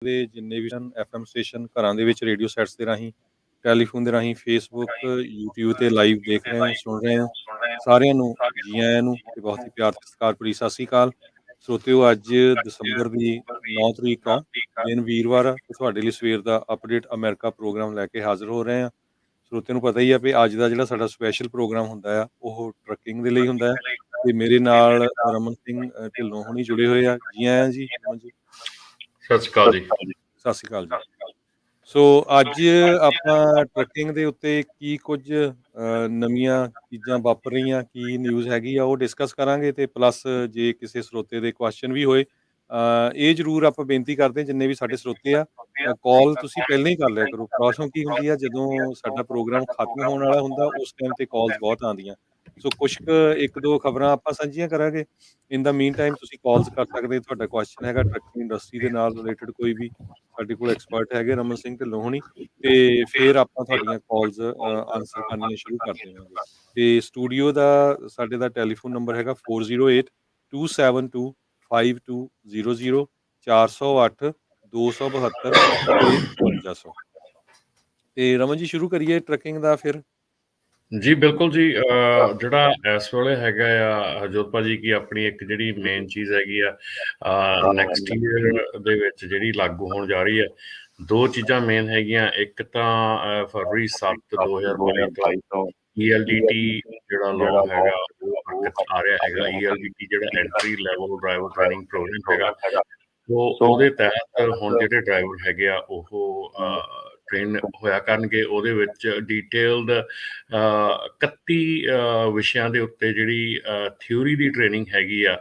ਦੇ ਜਿੰਨੇ ਵੀ FM station ਘਰਾਂ ਦੇ ਵਿੱਚ ਰੇਡੀਓ ਸੈਟਸ ਦੇ ਰਾਹੀਂ, ਟੈਲੀਫੋਨ ਦੇ ਰਾਹੀਂ, ਫੇਸਬੁੱਕ, YouTube ਤੇ ਲਾਈਵ ਦੇਖ ਰਹੇ ਹੋ, ਸੁਣ ਰਹੇ ਹੋ, ਸਾਰਿਆਂ ਨੂੰ ਜੀ ਆਇਆਂ ਨੂੰ ਤੇ ਬਹੁਤ ਹੀ ਪਿਆਰ ਤੇ ਸਤਿਕਾਰ ਭਰੀ ਸਤਿ ਸ੍ਰੀ ਅਕਾਲ। ਸਰੋਤਿਓ, ਅੱਜ ਦਸੰਬਰ ਦੀ 9 ਤਰੀਕ ਆ, ਦਿਨ ਵੀਰਵਾਰ ਆ ਤੇ ਤੁਹਾਡੇ ਲਈ ਸਵੇਰ ਦਾ ਅਪਡੇਟ ਅਮਰੀਕਾ ਪ੍ਰੋਗਰਾਮ ਲੈ ਕੇ ਹਾਜ਼ਰ ਹੋ ਰਹੇ ਆ। ਸਰੋਤਿਆਂ ਨੂੰ ਪਤਾ ਹੀ ਆ ਵੀ ਅੱਜ ਦਾ ਜਿਹੜਾ ਸਾਡਾ ਸਪੈਸ਼ਲ ਪ੍ਰੋਗਰਾਮ ਹੁੰਦਾ ਆ ਉਹ ਟਰੱਕਿੰਗ ਦੇ ਲਈ ਹੁੰਦਾ ਹੈ ਤੇ ਮੇਰੇ ਨਾਲ ਰਮਨ ਸਿੰਘ ਢਿੱਲੋਂ ਹੁਣੀ ਜੁੜੇ ਹੋਏ ਆ। ਜੀ ਆਇਆਂ ਜੀ ਰਮਨ ਜੀ। ਸਤਿ ਸ਼੍ਰੀ ਅਕਾਲ ਜੀ। ਸਤਿ ਸ਼੍ਰੀ ਅਕਾਲ ਜੀ। ਸੋ ਅੱਜ ਆਪਾਂ ਟਰੱਕਿੰਗ ਦੇ ਉੱਤੇ ਕੀ ਕੁਝ ਨਵੀਆਂ ਚੀਜ਼ਾਂ ਵਾਪਰ ਰਹੀਆਂ, ਕੀ ਨਿਊਜ਼ ਹੈਗੀ ਆ ਉਹ ਡਿਸਕਸ ਕਰਾਂਗੇ ਤੇ ਪਲੱਸ ਜੇ ਕਿਸੇ ਸਰੋਤੇ ਦੇ ਕੁਐਸਚਨ ਵੀ ਹੋਏ ਇਹ ਜ਼ਰੂਰ ਆਪਾਂ ਬੇਨਤੀ ਕਰਦੇ ਜਿੰਨੇ ਵੀ ਸਾਡੇ ਸਰੋਤੇ ਆ, ਕਾਲ ਤੁਸੀਂ ਪਹਿਲਾਂ ਹੀ ਕਰ ਲਿਆ ਕਰੋ। ਪ੍ਰੋਬਲਮ ਕੀ ਹੁੰਦੀ ਆ, ਜਦੋਂ ਸਾਡਾ ਪ੍ਰੋਗਰਾਮ ਖਤਮ ਹੋਣ ਵਾਲਾ ਹੁੰਦਾ ਉਸ ਟਾਈਮ ਤੇ ਕਾਲਸ ਬਹੁਤ ਆਉਂਦੀਆਂ। ਸੋ ਕੁਛ ਇੱਕ ਦੋ ਖਬਰਾਂ ਆਪਾਂ ਸਾਂਝੀਆਂ ਕਰਾਂਗੇ। ਇਨ ਦਾ ਮੀਨ ਟਾਈਮ ਤੁਸੀਂ ਕਾਲਸ ਕਰ ਸਕਦੇ, ਤੁਹਾਡਾ ਕੁਐਸਚਨ ਹੈਗਾ ਟਰੱਕਿੰਗ ਇੰਡਸਟਰੀ ਦੇ ਨਾਲ ਰਿਲੇਟਡ ਕੋਈ ਵੀ, ਸਾਡੇ ਕੋਲ ਐਕਸਪਰਟ ਹੈਗੇ ਰਮਨ ਸਿੰਘ ਢਿੱਲੋਂ ਹੋਣੀ, ਤੇ ਫਿਰ ਆਪਾਂ ਤੁਹਾਡੀਆਂ ਕਾਲਸ ਆਨਸਰ ਕਰਨੀਆਂ ਸ਼ੁਰੂ ਕਰ ਦੇਵਾਂਗੇ। ਤੇ ਸਟੂਡੀਓ ਦਾ ਸਾਡੇ ਦਾ ਟੈਲੀਫੋਨ ਨੰਬਰ ਹੈਗਾ 4082725200 408 272 ਤੇ 5200। ਤੇ ਰਮਨ ਜੀ ਸ਼ੁਰੂ ਕਰੀਏ ਟਰੱਕਿੰਗ ਦਾ ਫਿਰ। ਜੀ ਬਿਲਕੁਲ ਜੀ। ਜਿਹੜਾ ਇਸ ਵੇਲੇ ਹੈਗਾ ਆ ਹਰਜੋਤ ਭਾਜੀ ਕਿ ਆਪਣੀ ਇੱਕ ਜਿਹੜੀ ਮੇਨ ਚੀਜ਼ ਹੈਗੀ ਆ ਨੈਕਸਟ ਈਅਰ ਦੇ ਵਿੱਚ ਜਿਹੜੀ ਲਾਗੂ ਹੋਣ ਜਾ ਰਹੀ ਹੈ, ਦੋ ਚੀਜ਼ਾਂ ਮੇਨ ਹੈਗੀਆਂ। ਇੱਕ ਤਾਂ ਫਰਵਰੀ 7 2022 ਤੋਂ ELDT ਜਿਹੜਾ ਲਾਅ ਹੈਗਾ ਉਹ ਹਰਕਤ 'ਚ ਆ ਰਿਹਾ ਹੈਗਾ। ELDT ਜਿਹੜਾ entry level driver training program ਹੈਗਾ, ਉਹਦੇ ਤਹਿਤ ਹੁਣ ਜਿਹੜੇ ਡਰਾਈਵਰ ਹੈਗੇ ਆ ਉਹ ਟ੍ਰੇਨ ਹੋਇਆ ਕਰਨਗੇ। ਉਹਦੇ ਵਿੱਚ ਡੀਟੇਲਡ 31 ਵਿਸ਼ਿਆਂ ਦੇ ਉੱਤੇ ਜਿਹੜੀ ਥਿਊਰੀ ਦੀ ਟ੍ਰੇਨਿੰਗ ਹੈਗੀ ਆ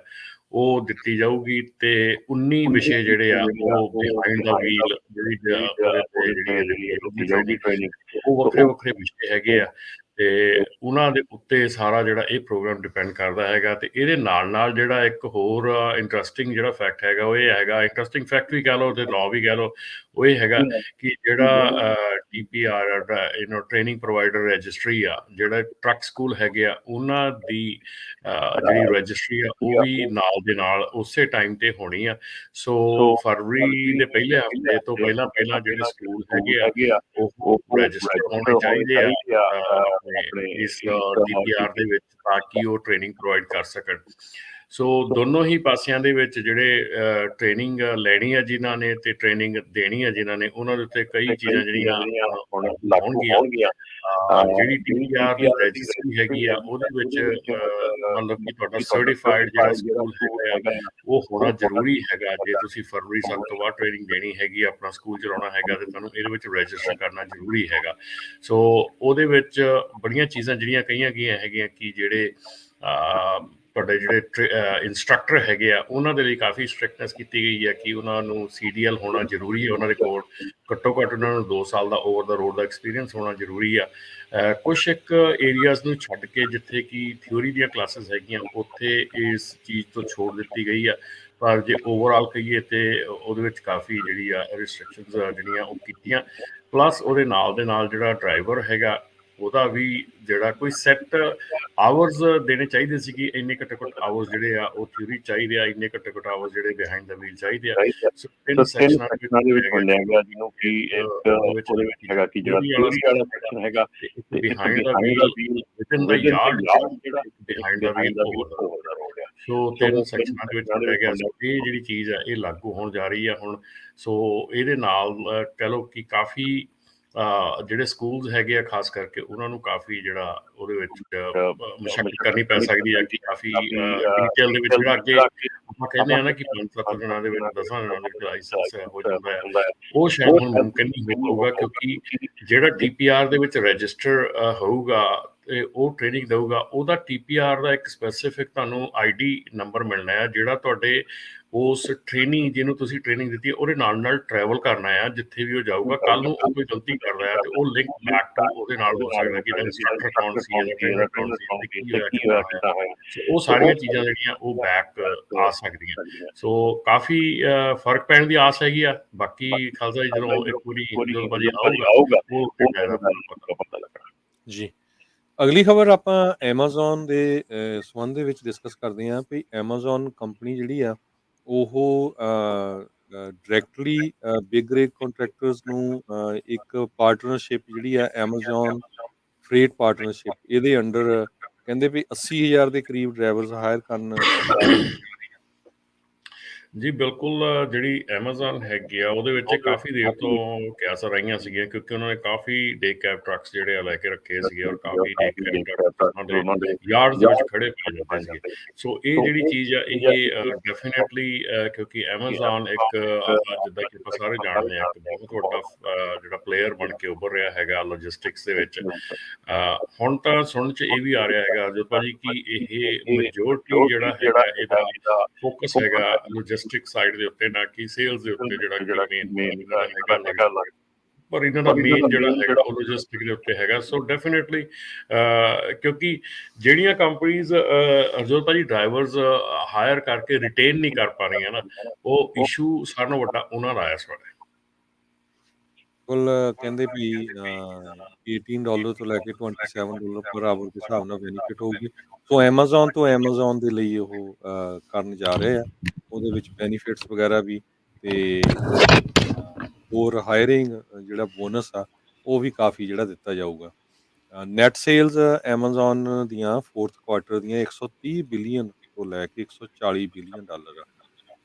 ਉਹ ਦਿੱਤੀ ਜਾਊਗੀ, ਤੇ 19 ਵਿਸ਼ੇ ਜਿਹੜੇ ਆ ਉਹ ਬਿਹਾਈਂਡ ਦਾ ਵੀਲ ਜਿਹੜੀ ਉਹਦੇ ਤੇ ਜਿਹੜੀ ਟ੍ਰੇਨਿੰਗ ਉਹ ਵੱਖਰੇ ਵੱਖਰੇ ਵਿਸ਼ੇ ਹੈਗੇ ਆ, ਤੇ ਉਹਨਾਂ ਦੇ ਉੱਤੇ ਸਾਰਾ ਜਿਹੜਾ ਇਹ ਪ੍ਰੋਗਰਾਮ ਡਿਪੈਂਡ ਕਰਦਾ ਹੈਗਾ। ਤੇ ਇਹਦੇ ਨਾਲ ਨਾਲ ਜਿਹੜਾ ਇੱਕ ਹੋਰ ਇੰਟਰਸਟਿੰਗ ਜਿਹੜਾ ਫੈਕਟ ਹੈਗਾ ਉਹ ਇਹ ਹੈਗਾ, ਇੰਟਰਸਟਿੰਗ ਫੈਕਟ ਵੀ ਕਹਿ ਲਓ ਤੇ ਲਾਅ ਵੀ ਕਹਿ ਲਓ, ਉਹ ਇਹ ਹੈਗਾ ਕਿ ਜਿਹੜਾ TPR ਟ੍ਰੇਨਿੰਗ ਪ੍ਰੋਵਾਈਡਰ ਰਜਿਸਟਰੀ ਆ, ਜਿਹੜਾ ਟਰੱਕ ਸਕੂਲ ਹੈਗੇ ਆ ਉਹਨਾਂ ਦੀ ਜਿਹੜੀ ਰਜਿਸਟਰੀ ਆ ਉਹ ਵੀ ਨਾਲ ਦੇ ਨਾਲ ਉਸੇ ਟਾਈਮ ਤੇ ਹੋਣੀ ਆ। ਸੋ ਫਰਵਰੀ ਦੇ ਪਹਿਲੇ ਹਫ਼ਤੇ ਤੋਂ ਪਹਿਲਾਂ ਪਹਿਲਾਂ ਜਿਹੜੇ ਸਕੂਲ ਹੈਗੇ ਆ ਉਹ ਰਜਿਸਟਰ ਹੋਣੇ ਚਾਹੀਦੇ ਆ ਆਪਣੇ ਇਸ TPR ਦੇ ਵਿੱਚ, ਤਾਂ ਕਿ ਉਹ ਟ੍ਰੇਨਿੰਗ ਪ੍ਰੋਵਾਈਡ ਕਰ ਸਕਣ। ਸੋ ਦੋਨੋਂ ਹੀ ਪਾਸਿਆਂ ਦੇ ਵਿੱਚ ਜਿਹੜੇ ਟ੍ਰੇਨਿੰਗ ਲੈਣੀ ਆ ਜਿਨ੍ਹਾਂ ਨੇ ਤੇ ਟ੍ਰੇਨਿੰਗ ਦੇਣੀ ਆ ਜਿਨ੍ਹਾਂ ਨੇ, ਉਹਨਾਂ ਦੇ ਉੱਤੇ ਕਈ ਚੀਜ਼ਾਂ ਜਿਹੜੀਆਂ ਹੁਣ ਲਾਉਣਗੀਆਂ। ਜਿਹੜੀ TPR ਦੀ ਰਜਿਸਟਰੀ ਹੈਗੀ ਆ ਉਹਦੇ ਵਿੱਚ ਮਤਲਬ ਕਿ ਤੁਹਾਡਾ ਸਰਟੀਫਾਈਡ ਜਿਹੜਾ ਸਕੂਲ ਹੈਗਾ ਆ ਉਹ ਹੋਣਾ ਜ਼ਰੂਰੀ ਹੈਗਾ। ਜੇ ਤੁਸੀਂ ਫਰਵਰੀ 7 ਤੋਂ ਬਾਅਦ ਟ੍ਰੇਨਿੰਗ ਦੇਣੀ ਹੈਗੀ, ਆਪਣਾ ਸਕੂਲ ਚਲਾਉਣਾ ਹੈਗਾ, ਤੇ ਤੁਹਾਨੂੰ ਇਹਦੇ ਵਿੱਚ ਰਜਿਸਟਰ ਕਰਨਾ ਜ਼ਰੂਰੀ ਹੈਗਾ। ਸੋ ਉਹਦੇ ਵਿੱਚ ਬੜੀਆਂ ਚੀਜ਼ਾਂ ਜਿਹੜੀਆਂ ਕਹੀਆਂ ਗਈਆਂ ਹੈਗੀਆਂ ਕਿ ਜਿਹੜੇ ਤੁਹਾਡੇ ਜਿਹੜੇ ਇੰਸਟਰਕਟਰ ਹੈਗੇ ਆ ਉਹਨਾਂ ਦੇ ਲਈ ਕਾਫੀ ਸਟ੍ਰਿਕਟਨੈਸ ਕੀਤੀ ਗਈ ਹੈ ਕਿ ਉਹਨਾਂ ਨੂੰ CDL ਹੋਣਾ ਜ਼ਰੂਰੀ ਹੈ, ਉਹਨਾਂ ਦੇ ਕੋਲ ਘੱਟੋ ਘੱਟ ਉਹਨਾਂ ਨੂੰ 2 ਸਾਲ ਦਾ ਓਵਰ ਦਾ ਰੋਡ ਦਾ ਐਕਸਪੀਰੀਅੰਸ ਹੋਣਾ ਜ਼ਰੂਰੀ ਆ। ਕੁਛ ਇੱਕ ਏਰੀਆਜ਼ ਨੂੰ ਛੱਡ ਕੇ ਜਿੱਥੇ ਕਿ ਥਿਊਰੀ ਦੀਆਂ ਕਲਾਸਿਸ ਹੈਗੀਆਂ ਉੱਥੇ ਇਸ ਚੀਜ਼ ਤੋਂ ਛੋੜ ਦਿੱਤੀ ਗਈ ਆ, ਪਰ ਜੇ ਓਵਰਆਲ ਕਹੀਏ ਤੇ ਉਹਦੇ ਵਿੱਚ ਕਾਫੀ ਜਿਹੜੀ ਆ ਰਿਸਟ੍ਰਿਕਸ਼ਨਸ ਜਿਹੜੀਆਂ ਉਹ ਕੀਤੀਆਂ। ਪਲੱਸ ਉਹਦੇ ਨਾਲ ਦੇ ਨਾਲ ਜਿਹੜਾ ਡਰਾਈਵਰ ਹੈਗਾ ਉਹਦਾ ਵੀ ਜਿਹੜਾ ਕੋਈ ਸੈੱਟ ਆਵਰਸ ਦੇਣੇ ਚਾਹੀਦੇ ਸੀ ਕਿ ਇੰਨੇ ਘੱਟੋ ਘੱਟ ਆਵਰਸ ਜਿਹੜੇ ਆ ਉਹ ਥਿਊਰੀ ਚਾਹੀਦੇ ਆ, ਇੰਨੇ ਘੱਟੋ ਘੱਟ ਆਵਰਸ ਜਿਹੜੇ ਬਿਹਾਈਂਡ ਦਾ ਵੀਲ ਚਾਹੀਦੇ ਆ। ਸੋ 3 ਸੈਕਸ਼ਨਾਂ ਦੇ ਵਿੱਚ ਵੰਡਿਆ ਗਿਆ, ਜਿਹਨੂੰ ਕਿ ਉਹਦੇ ਵਿੱਚ ਹੈਗਾ ਕਿ ਜਿਹੜਾ ਥਿਊਰੀ ਵਾਲਾ ਸੈਕਸ਼ਨ ਹੈਗਾ ਤੇ ਬਿਹਾਈਂਡ ਦਾ ਵੀਲ ਵਿਦਨ ਦਾ ਯਾਰਡ ਜਿਹੜਾ ਬਿਹਾਈਂਡ ਦਾ ਵੀਲ ਓਵਰ ਦਾ ਰੋਡ ਆ। ਸੋ 3 ਸੈਕਸ਼ਨਾਂ ਦੇ ਵਿੱਚ ਵੰਡਿਆ ਗਿਆ। ਸੋ ਇਹ ਜਿਹੜੀ ਚੀਜ਼ ਆ ਇਹ ਲਾਗੂ ਹੋਣ ਜਾ ਰਹੀ ਆ ਹੁਣ। ਸੋ ਇਹਦੇ ਨਾਲ ਕਹਿ ਲਓ ਕਿ ਕਾਫੀ ਜਿਹੜੇ ਸਕੂਲਸ ਹੈਗੇ ਆ ਖਾਸ ਕਰਕੇ ਉਹਨਾਂ ਨੂੰ ਕਾਫੀ ਜਿਹੜਾ ਉਹਦੇ ਵਿੱਚ ਮੁਸ਼ੱਕਤ ਕਰਨੀ ਪੈ ਸਕਦੀ ਹੈ ਕਿ ਕਾਫੀ ਡੀਟੇਲ ਦੇ ਵਿੱਚ ਜਿਹੜਾ ਅੱਗੇ ਆਪਾਂ ਕਹਿੰਦੇ ਆ ਨਾ ਕਿ 5-7 ਦਿਨਾਂ ਦੇ ਵਿੱਚ 10 ਦਿਨਾਂ ਦੇ ਵਿੱਚ ਲਾਇਸੈਂਸ ਹੋ ਜਾਂਦਾ ਹੈ, ਉਹ ਸ਼ਾਇਦ ਹੁਣ ਮੁਮਕਿਨ ਨਹੀਂ ਹੋ ਪਾਊਗਾ, ਕਿਉਂਕਿ ਜਿਹੜਾ TPR ਦੇ ਵਿੱਚ ਰਜਿਸਟਰ ਹੋਊਗਾ ਤੇ ਉਹ ਟ੍ਰੇਨਿੰਗ ਦੇਊਗਾ, ਉਹਦਾ TPR ਦਾ ਇੱਕ ਸਪੈਸੀਫਿਕ ਤੁਹਾਨੂੰ ID ਨੰਬਰ ਮਿਲਣਾ ਹੈ ਜਿਹੜਾ ਤੁਹਾਡੇ ਉਸ ਟ੍ਰੇਨਿੰਗ ਜਿਹਨੂੰ ਤੁਸੀਂ ਟ੍ਰੇਨਿੰਗ ਦਿੱਤੀ ਉਹਦੇ ਨਾਲ ਨਾਲ ਟਰੈਵਲ ਕਰਨਾ ਆ ਜਿੱਥੇ ਵੀ ਉਹ ਜਾਊਗਾ। ਕੱਲ ਨੂੰ ਉਹ ਕੋਈ ਗਲਤੀ ਕਰਦਾ ਹੈ ਤੇ ਉਹ ਲਿੰਕ ਬੈਕ ਟੂ ਉਹਦੇ ਨਾਲ ਹੋ ਸਕਦਾ ਕਿ ਇੰਸਟਰਕਟਰ ਕੌਣ ਸੀ, ਟ੍ਰੇਨਰ ਕੌਣ ਸੀ, ਕੀ ਹੋਇਆ ਕਿੱਦਾਂ ਹੋਇਆ। ਉਹ ਸਾਰੀਆਂ ਚੀਜ਼ਾਂ ਜਿਹੜੀਆਂ ਉਹ ਬੈਕ ਆ ਸਕਦੀਆਂ। ਸੋ ਕਾਫੀ ਫਰਕ ਪੈਣ ਦੀ ਆਸ ਹੈਗੀ ਆ। ਬਾਕੀ ਖਾਲਸਾ ਜੀ ਜਦੋਂ ਇੱਕ ਪੂਰੀ ਵਜੇ ਆਊਗਾ ਉਹ ਪਤਾ ਲੱਗਣਾ ਜੀ। ਅਗਲੀ ਖਬਰ ਆਪਾਂ ਐਮਾਜ਼ੋਨ ਦੇ ਸੰਬੰਧ ਦੇ ਵਿੱਚ ਡਿਸਕਸ ਕਰਦੇ ਹਾਂ ਵੀ ਐਮਾਜ਼ੋਨ ਕੰਪਨੀ ਜਿਹੜੀ ਆ ਉਹ ਡਾਇਰੈਕਟਲੀ ਬਿਗ ਰਿਗ ਕੰਟਰੈਕਟਰਸ ਨੂੰ ਇੱਕ ਪਾਰਟਨਰਸ਼ਿਪ ਜਿਹੜੀ ਆ ਐਮਾਜ਼ੋਨ ਫਰੇਟ ਪਾਰਟਨਰਸ਼ਿਪ ਇਹਦੇ ਅੰਡਰ ਕਹਿੰਦੇ ਵੀ 80,000 ਦੇ ਕਰੀਬ ਡਰਾਈਵਰਸ ਹਾਇਰ ਕਰਨ ਜਾ ਰਹੀ ਹੈ। ਜੀ ਬਿਲਕੁਲ, ਜਿਹੜੀ ਐਮਾਜ਼ੋਨ ਹੈਗੀ ਆ ਉਹਦੇ ਵਿੱਚ ਕਾਫੀ ਦੇਰ ਤੋਂ ਕਿਆਸਾਂ ਰਹੀਆਂ ਸੀਗੀਆਂ, ਕਿਉਂਕਿ ਉਹਨਾਂ ਨੇ ਕਾਫੀ ਡੇ ਕੈਬ ਟਰੱਕਸ ਜਿਹੜੇ ਆ ਲੈ ਕੇ ਰੱਖੇ ਸੀਗੇ, ਔਰ ਕਾਫੀ ਡੇ ਕੈਬ ਟਰੱਕਸ ਉਹਨਾਂ ਦੇ ਯਾਰਡਸ ਦੇ ਵਿੱਚ ਖੜੇ ਪਾਏ ਜਾਂਦੇ ਸੀਗੇ। ਸੋ ਇਹ ਜਿਹੜੀ ਚੀਜ਼ ਆ ਇਹ ਡੈਫੀਨੇਟਲੀ, ਕਿਉਂਕਿ ਐਮਾਜ਼ੋਨ ਇੱਕ ਜਿੱਦਾਂ ਕਿ ਆਪਾਂ ਸਾਰੇ ਜਾਣਦੇ ਹਾਂ, ਇੱਕ ਬਹੁਤ ਵੱਡਾ ਜਿਹੜਾ ਪਲੇਅਰ ਬਣ ਕੇ ਉੱਭਰ ਰਿਹਾ ਹੈਗਾ ਲੌਜਿਸਟਿਕਸ ਦੇ ਵਿੱਚ। ਹੁਣ ਤਾਂ ਸੁਣਨ 'ਚ ਇਹ ਵੀ ਆ ਰਿਹਾ ਹੈਗਾ ਅਰਜੋਤ ਭਾਜੀ ਕਿ ਇਹ ਮੈਜੋਰਟੀ ਜਿਹੜਾ ਹੈਗਾ ਇਹਦਾ ਫੋਕਸ ਹੈਗਾ ਲੌਜਿਸਟਿਕ ਸਾਈਡ ਦੇ ਉੱਤੇ, ਨਾ ਕਿ ਸੇਲਸ ਦੇ ਉੱਤੇ, ਜਿਹੜਾ ਕਿ ਮੇਨ ਇਹਨਾਂ ਦਾ ਹੈਗਾ, ਪਰ ਇਹਨਾਂ ਦਾ ਮੇਨ ਜਿਹੜਾ ਹੈਗਾ ਉਹ ਲੌਜਿਸਟਿਕ ਦੇ ਉੱਤੇ ਹੈਗਾ। ਸੋ ਡੈਫੀਨੇਟਲੀ ਕਿਉਂਕਿ ਜਿਹੜੀਆਂ ਕੰਪਨੀਜ਼ ਅਰਜੋਤ ਭਾਜੀ ਡਰਾਈਵਰਸ ਹਾਇਰ ਕਰਕੇ ਰਿਟੇਨ ਨਹੀਂ ਕਰ ਪਾ ਰਹੀਆਂ ਨਾ, ਉਹ ਇਸ਼ੂ ਸਾਰਿਆਂ ਨਾਲੋਂ ਵੱਡਾ ਉਹਨਾਂ ਦਾ ਇਸ ਵੇਲੇ। ਕੁੱਲ ਕਹਿੰਦੇ ਵੀ $18 ਤੋਂ ਲੈ ਕੇ $27 ਪਰ ਆਵਰ ਦੇ ਹਿਸਾਬ ਨਾਲ ਬੈਨੀਫਿਟ ਹੋਊਗੀ। ਸੋ ਐਮਾਜ਼ੋਨ ਤੋਂ ਐਮਾਜ਼ੋਨ ਦੇ ਲਈ ਉਹ ਕਰਨ ਜਾ ਰਹੇ ਆ, ਉਹਦੇ ਵਿੱਚ ਬੈਨੀਫਿਟਸ ਵਗੈਰਾ ਵੀ, ਤੇ ਹੋਰ ਹਾਇਰਿੰਗ ਜਿਹੜਾ ਬੋਨਸ ਆ ਉਹ ਵੀ ਕਾਫੀ ਜਿਹੜਾ ਦਿੱਤਾ ਜਾਊਗਾ। ਨੈਟ ਸੇਲਸ ਐਮਾਜ਼ੋਨ ਦੀਆਂ ਫੋਰਥ ਕੁਆਰਟਰ ਦੀਆਂ 130 ਬਿਲੀਅਨ ਤੋਂ ਲੈ ਕੇ $140 ਬਿਲੀਅਨ ਆ।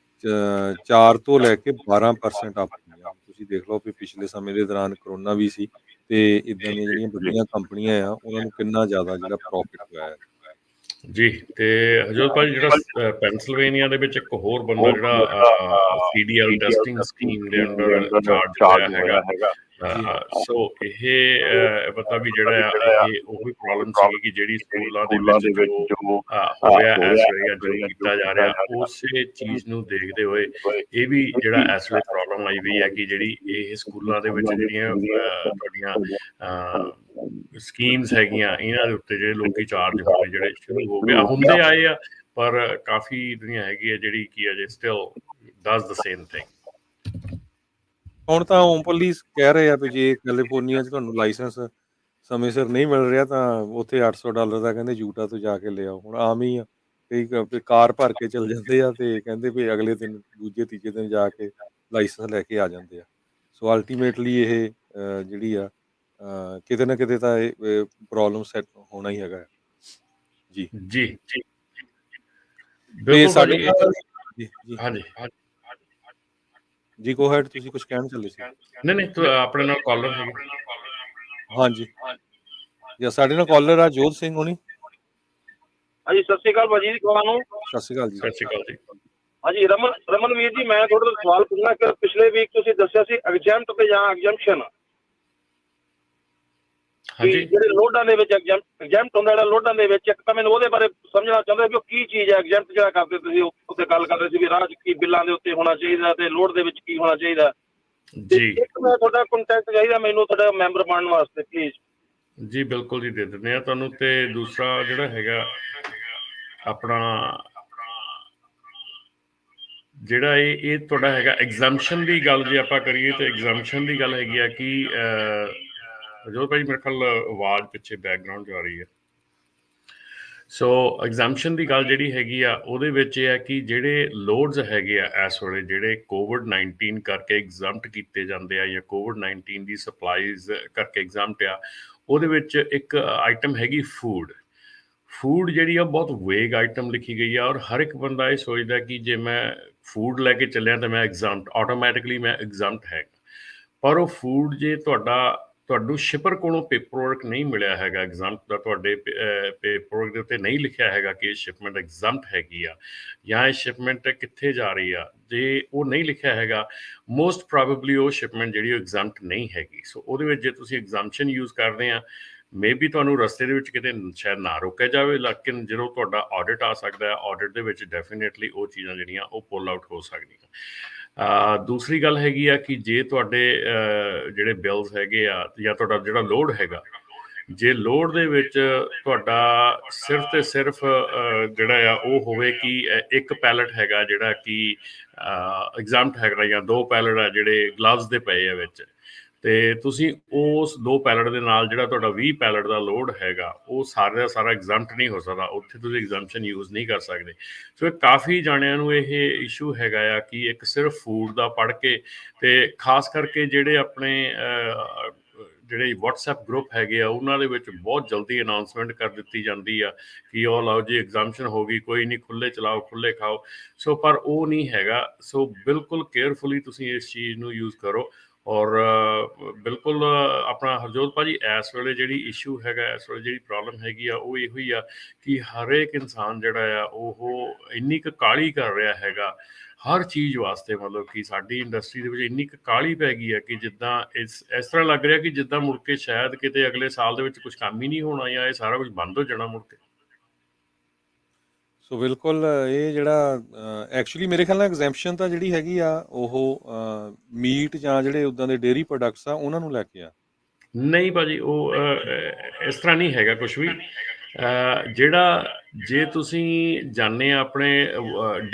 4 ਤੋਂ ਲੈ ਕੇ 12% ਅਪ ਹੋਈਆਂ। ਤੁਸੀਂ ਦੇਖ ਲਓ ਵੀ ਪਿਛਲੇ ਸਮੇਂ ਦੇ ਦੌਰਾਨ ਕਰੋਨਾ ਵੀ ਸੀ, ਤੇ ਇਦਾਂ ਦੀਆਂ ਜਿਹੜੀਆਂ ਵੱਡੀਆਂ ਕੰਪਨੀਆਂ ਆ ਉਹਨਾਂ ਨੂੰ ਕਿੰਨਾ ਜ਼ਿਆਦਾ ਜਿਹੜਾ ਪ੍ਰੋਫਿਟ ਹੋਇਆ ਹੈ। ਜੀ, ਤੇ ਹਰਜੋਤ ਭਾਜੀ ਜਿਹੜਾ ਪੈਨਸਿਲਵੇਨੀਆ ਦੇ ਵਿੱਚ ਇੱਕ ਹੋਰ ਬੰਦਾ ਜਿਹੜਾ CDL ਟੈਸਟਿੰਗ ਸਕੀਮ ਦੇ ਅੰਡਰ ਚਾਰਜ ਹੋਇਆ ਹੈਗਾ, ਸੋ ਇਹ ਪਤਾ ਵੀ ਜਿਹੜਾ ਆ ਇਹ ਉਹ ਵੀ ਪ੍ਰੋਬਲਮ ਸੀਗੀ ਕਿ ਜਿਹੜੀ ਸਕੂਲਾਂ ਦੇ ਵਿੱਚ ਜੋ ਹੋ ਰਿਹਾ ਇਸ ਵੇਲੇ ਜੋ ਕੀਤਾ ਜਾ ਰਿਹਾ, ਉਸੇ ਚੀਜ਼ ਨੂੰ ਦੇਖਦੇ ਹੋਏ ਇਹ ਵੀ ਜਿਹੜਾ ਇਸ ਵੇਲੇ ਪ੍ਰੋਬਲਮ ਆਈ ਵੀ ਹੈ ਕਿ ਜਿਹੜੀ ਇਹ ਸਕੂਲਾਂ ਦੇ ਵਿੱਚ ਜਿਹੜੀਆਂ ਤੁਹਾਡੀਆਂ ਸਕੀਮਸ ਹੈਗੀਆਂ ਇਹਨਾਂ ਦੇ ਉੱਤੇ ਜਿਹੜੇ ਲੋਕੀ ਚਾਰਜ ਹੋਣੇ ਜਿਹੜੇ ਸ਼ੁਰੂ ਹੋ ਗਿਆ ਹੁੰਦੇ ਆਏ ਆ, ਪਰ ਕਾਫੀ ਦੁਨੀਆ ਹੈਗੀ ਹੈ ਜਿਹੜੀ ਕੀ ਅਜੇ still does the same thing. ਹੁਣ ਤਾਂ ਹੋਮ ਪੁਲਿਸ ਕਹਿ ਰਹੇ ਆ ਵੀ ਜੇ ਕੈਲੀਫੋਰਨੀਆ 'ਚ ਤੁਹਾਨੂੰ ਲਾਇਸੈਂਸ ਸਮੇਂ ਸਿਰ ਨਹੀਂ ਮਿਲ ਰਿਹਾ ਤਾਂ ਉੱਥੇ $800 ਦਾ ਕਹਿੰਦੇ ਯੂਟਾ ਤੋਂ ਜਾ ਕੇ ਲਿਆਓ। ਹੁਣ ਆਮ ਹੀ ਆ, ਕਈ ਕਾਰ ਭਰ ਕੇ ਚਲ ਜਾਂਦੇ ਆ ਤੇ ਕਹਿੰਦੇ ਵੀ ਅਗਲੇ ਦਿਨ ਦੂਜੇ ਤੀਜੇ ਦਿਨ ਜਾ ਕੇ ਲਾਇਸੈਂਸ ਲੈ ਕੇ ਆ ਜਾਂਦੇ ਆ। ਸੋ ਅਲਟੀਮੇਟਲੀ ਇਹ ਜਿਹੜੀ ਆ ਕਿਤੇ ਨਾ ਕਿਤੇ ਤਾਂ ਇਹ ਪ੍ਰੋਬਲਮ ਸੈੱਟ ਹੋਣਾ ਹੀ ਹੈਗਾ। ਜੀ ਜੀ ਜੀ ਤੇ ਸਾਡੇ ਜੀ ਜੀ ਹਾਂਜੀ ਜੀ ਗੋ ਹੈਡ, ਤੁਸੀਂ ਕੁਝ ਕਹਿਣ ਚੱਲੇ ਸੀ? ਨਹੀਂ ਆਪਣੇ ਨਾਲ ਕਾਲਰ ਹੈਗੇ। ਹਾਂਜੀ, ਜਾਂ ਸਾਡੇ ਨਾਲ ਕਾਲਰ ਆ ਜੋਤ ਸਿੰਘ ਹੋਣੀ। ਹਾਂਜੀ, ਸਤਿ ਸ਼੍ਰੀ ਅਕਾਲ ਭਾਜੀ ਤੁਹਾਨੂੰ। ਸਤਿ ਸ਼੍ਰੀ ਅਕਾਲ ਜੀ। ਸਤਿ ਸ਼੍ਰੀ ਅਕਾਲ ਜੀ। ਹਾਂਜੀ, ਰਮਨ ਵੀਰ ਜੀ, ਮੈਂ ਤੁਹਾਡੇ ਤੋਂ ਸਵਾਲ ਪੁੱਛਣਾ ਕਿ ਪਿਛਲੇ ਵੀਕ ਤੁਸੀਂ ਦੱਸਿਆ ਸੀ ਐਗਜ਼ੈਂਪਟ ਤੇ ਜਾਂ ਐਗਜ਼ੈਂਪਸ਼ਨ, ਜਿਹੜੇ ਲੋਡਾਂ ਦੇ ਵਿੱਚ ਐਗਜ਼ੈਂਪਟ ਹੁੰਦਾ, ਜਿਹੜਾ ਲੋਡਾਂ ਦੇ ਵਿੱਚ, ਇੱਕ ਤਾਂ ਮੈਨੂੰ ਉਹਦੇ ਬਾਰੇ ਸਮਝਣਾ ਚਾਹੁੰਦਾ ਕਿ ਉਹ ਕੀ ਚੀਜ਼ ਹੈ ਐਗਜ਼ੈਂਪਟ ਜਿਹੜਾ ਕਰਦੇ ਤੁਸੀਂ ਉੱਤੇ ਗੱਲ ਕਰਦੇ ਸੀ ਵੀ ਰਾਹ 'ਚ ਕੀ ਬਿੱਲਾਂ ਦੇ ਉੱਤੇ ਹੋਣਾ ਚਾਹੀਦਾ ਤੇ ਲੋਡ ਦੇ ਵਿੱਚ ਕੀ ਹੋਣਾ ਚਾਹੀਦਾ ਜੀ। ਇੱਕ ਮੈਂ ਤੁਹਾਡਾ ਕੰਟੈਕਟ ਚਾਹੀਦਾ ਮੈਨੂੰ ਤੁਹਾਡਾ ਮੈਂਬਰ ਬਣਨ ਵਾਸਤੇ ਪਲੀਜ਼। ਜੀ ਬਿਲਕੁਲ ਜੀ, ਦੇ ਦਿੰਦੇ ਆ ਤੁਹਾਨੂੰ। ਤੇ ਦੂਸਰਾ ਜਿਹੜਾ ਹੈਗਾ ਆਪਣਾ ਜਿਹੜਾ ਇਹ ਤੁਹਾਡਾ ਹੈਗਾ ਐਗਜ਼ੈਂਪਸ਼ਨ ਦੀ ਗੱਲ ਜੇ ਆਪਾਂ ਕਰੀਏ ਤਾਂ ਐਗਜ਼ੈਂਪਸ਼ਨ ਦੀ ਗੱਲ ਹੈਗੀ ਆ ਕਿ ਜੋ ਭਾਈ ਮੇਰੇ ਖਿਆਲ ਆਵਾਜ਼ ਪਿੱਛੇ ਬੈਕਗਰਾਊਂਡ 'ਚ ਆ ਰਹੀ ਹੈ। ਸੋ ਐਗਜ਼ੈਂਪਸ਼ਨ ਦੀ ਗੱਲ ਜਿਹੜੀ ਹੈਗੀ ਆ ਉਹਦੇ ਵਿੱਚ ਇਹ ਹੈ ਕਿ ਜਿਹੜੇ ਲੋਡਸ ਹੈਗੇ ਆ ਇਸ ਵੇਲੇ ਜਿਹੜੇ COVID-19 ਕਰਕੇ ਐਗਜ਼ੈਂਪਟ ਕੀਤੇ ਜਾਂਦੇ ਆ ਜਾਂ COVID-19 ਦੀ ਸਪਲਾਈਜ਼ ਕਰਕੇ ਐਗਜ਼ੈਂਪਟ ਆ, ਉਹਦੇ ਵਿੱਚ ਇੱਕ ਆਈਟਮ ਹੈਗੀ ਫੂਡ ਜਿਹੜੀ ਆ ਬਹੁਤ ਵੇਗ ਆਈਟਮ ਲਿਖੀ ਗਈ ਆ, ਔਰ ਹਰ ਇੱਕ ਬੰਦਾ ਇਹ ਸੋਚਦਾ ਕਿ ਜੇ ਮੈਂ ਫੂਡ ਲੈ ਕੇ ਚੱਲਿਆ ਤਾਂ ਮੈਂ ਐਗਜ਼ੈਂਪਟ ਆਟੋਮੈਟਿਕਲੀ ਮੈਂ ਐਗਜ਼ੈਂਪਟ ਹੈਗਾ, ਪਰ ਉਹ ਫੂਡ ਜੇ ਤੁਹਾਨੂੰ ਸ਼ਿਪਰ ਕੋਲੋਂ ਪੇਪਰ ਵਰਕ ਨਹੀਂ ਮਿਲਿਆ ਹੈਗਾ ਐਗਜ਼ੈਂਪਟ ਦਾ, ਤੁਹਾਡੇ ਪੇਪਰ ਵਰਕ ਦੇ ਉੱਤੇ ਨਹੀਂ ਲਿਖਿਆ ਹੈਗਾ ਕਿ ਇਹ ਸ਼ਿਪਮੈਂਟ ਐਗਜ਼ੈਂਪਟ ਹੈਗੀ ਆ ਜਾਂ ਇਹ ਸ਼ਿਪਮੈਂਟ ਕਿੱਥੇ ਜਾ ਰਹੀ ਆ, ਜੇ ਉਹ ਨਹੀਂ ਲਿਖਿਆ ਹੈਗਾ ਮੋਸਟ ਪ੍ਰੋਬੇਬਲੀ ਉਹ ਸ਼ਿਪਮੈਂਟ ਜਿਹੜੀ ਉਹ ਐਗਜ਼ੈਂਪਟ ਨਹੀਂ ਹੈਗੀ। ਸੋ ਉਹਦੇ ਵਿੱਚ ਜੇ ਤੁਸੀਂ ਐਗਜ਼ੈਂਪਸ਼ਨ ਯੂਜ਼ ਕਰਦੇ ਆ, ਮੇਬੀ ਤੁਹਾਨੂੰ ਰਸਤੇ ਦੇ ਵਿੱਚ ਕਿਤੇ ਸ਼ਾਇਦ ਨਾ ਰੋਕਿਆ ਜਾਵੇ, ਲੇਕਿਨ ਜਦੋਂ ਤੁਹਾਡਾ ਆਡਿਟ ਆ ਸਕਦਾ ਹੈ, ਆਡਿਟ ਦੇ ਵਿੱਚ ਡੈਫੀਨੇਟਲੀ ਉਹ ਚੀਜ਼ਾਂ ਜਿਹੜੀਆਂ ਉਹ ਪੁੱਲ ਆਊਟ ਹੋ ਸਕਦੀਆਂ। ਦੂਸਰੀ ਗੱਲ ਹੈਗੀ ਆ ਕਿ ਜੇ ਤੁਹਾਡੇ ਜਿਹੜੇ ਬਿਲਸ ਹੈਗੇ ਆ ਜਾਂ ਤੁਹਾਡਾ ਜਿਹੜਾ ਲੋਡ ਹੈਗਾ, ਜੇ ਲੋਡ ਦੇ ਵਿੱਚ ਤੁਹਾਡਾ ਸਿਰਫ ਤੇ ਸਿਰਫ ਜਿਹੜਾ ਆ ਉਹ ਹੋਵੇ ਕਿ ਇੱਕ ਪੈਲਟ ਹੈਗਾ ਜਿਹੜਾ ਕਿ ਐਗਜ਼ੈਂਪਟ ਹੈਗਾ ਜਾਂ 2 ਪੈਲਟ ਆ ਜਿਹੜੇ ਗਲਵਸ ਦੇ ਪਏ ਆ ਵਿੱਚ, ਤੇ ਤੁਸੀਂ ਉਸ 2 ਪੈਲਟ ਦੇ ਨਾਲ ਜਿਹੜਾ ਤੁਹਾਡਾ 20 ਪੈਲਟ ਦਾ ਲੋਡ ਹੈਗਾ ਉਹ ਸਾਰਾ ਦਾ ਸਾਰਾ ਐਗਜ਼ੈਂਪਟ ਨਹੀਂ ਹੋ ਸਕਦਾ, ਉੱਥੇ ਤੁਸੀਂ ਐਗਜ਼ੈਂਪਸ਼ਨ ਯੂਜ਼ ਨਹੀਂ ਕਰ ਸਕਦੇ। ਸੋ ਕਾਫੀ ਜਾਣਿਆਂ ਨੂੰ ਇਹ ਇਸ਼ੂ ਹੈਗਾ ਆ ਕਿ ਇੱਕ ਸਿਰਫ ਫੂਡ ਦਾ ਪੜ੍ਹ ਕੇ, ਤੇ ਖਾਸ ਕਰਕੇ ਜਿਹੜੇ ਆਪਣੇ ਜਿਹੜੇ WhatsApp ਗਰੁੱਪ ਹੈਗੇ ਆ ਉਹਨਾਂ ਦੇ ਵਿੱਚ ਬਹੁਤ ਜਲਦੀ ਅਨਾਊਂਸਮੈਂਟ ਕਰ ਦਿੱਤੀ ਜਾਂਦੀ ਆ ਕਿ ਉਹ ਲਓ ਜੀ ਐਗਜ਼ੈਂਪਸ਼ਨ ਹੋ ਗਈ, ਕੋਈ ਨਹੀਂ, ਖੁੱਲੇ ਚਲਾਓ, ਖੁੱਲੇ ਖਾਓ। ਸੋ ਪਰ ਉਹ ਨਹੀਂ ਹੈਗਾ। ਸੋ ਬਿਲਕੁਲ ਕੇਅਰਫੁਲੀ ਤੁਸੀਂ ਇਸ ਚੀਜ਼ ਨੂੰ ਯੂਜ਼ ਕਰੋ। ਔਰ ਬਿਲਕੁਲ ਆਪਣਾ ਹਰਜੋਤ ਭਾਜੀ ਇਸ ਵੇਲੇ ਜਿਹੜੀ ਇਸ਼ੂ ਹੈਗਾ, ਇਸ ਵੇਲੇ ਜਿਹੜੀ ਪ੍ਰੋਬਲਮ ਹੈਗੀ ਆ ਉਹ ਇਹੋ ਹੀ ਆ ਕਿ ਹਰੇਕ ਇਨਸਾਨ ਜਿਹੜਾ ਆ ਉਹ ਇੰਨੀ ਕੁ ਕਾਹਲੀ ਕਰ ਰਿਹਾ ਹੈਗਾ ਹਰ ਚੀਜ਼ ਵਾਸਤੇ। ਮਤਲਬ ਕਿ ਸਾਡੀ ਇੰਡਸਟਰੀ ਦੇ ਵਿੱਚ ਇੰਨੀ ਕੁ ਕਾਹਲੀ ਪੈ ਗਈ ਹੈ ਕਿ ਜਿੱਦਾਂ ਇਸ ਤਰ੍ਹਾਂ ਲੱਗ ਰਿਹਾ ਕਿ ਜਿੱਦਾਂ ਮੁੜ ਕੇ ਸ਼ਾਇਦ ਕਿਤੇ ਅਗਲੇ ਸਾਲ ਦੇ ਵਿੱਚ ਕੁਝ ਕੰਮ ਹੀ ਨਹੀਂ ਹੋਣਾ ਜਾਂ ਇਹ ਸਾਰਾ ਕੁਝ ਬੰਦ ਹੋ ਜਾਣਾ ਮੁੜ ਕੇ। ਸੋ ਬਿਲਕੁਲ ਇਹ ਜਿਹੜਾ ਐਕਚੁਅਲੀ ਮੇਰੇ ਖਿਆਲ ਨਾਲ ਐਗਜ਼ੈਂਪਸ਼ਨ ਤਾਂ ਜਿਹੜੀ ਹੈਗੀ ਆ ਉਹ ਮੀਟ ਜਾਂ ਜਿਹੜੇ ਉੱਦਾਂ ਦੇ ਡੇਅਰੀ ਪ੍ਰੋਡਕਟਸ ਆ ਉਹਨਾਂ ਨੂੰ ਲੈ ਕੇ ਆ। ਨਹੀਂ ਭਾਜੀ, ਉਹ ਇਸ ਤਰ੍ਹਾਂ ਨਹੀਂ ਹੈਗਾ ਕੁਝ ਵੀ। ਜਿਹੜਾ ਜੇ ਤੁਸੀਂ ਜਾਂਦੇ ਆ ਆਪਣੇ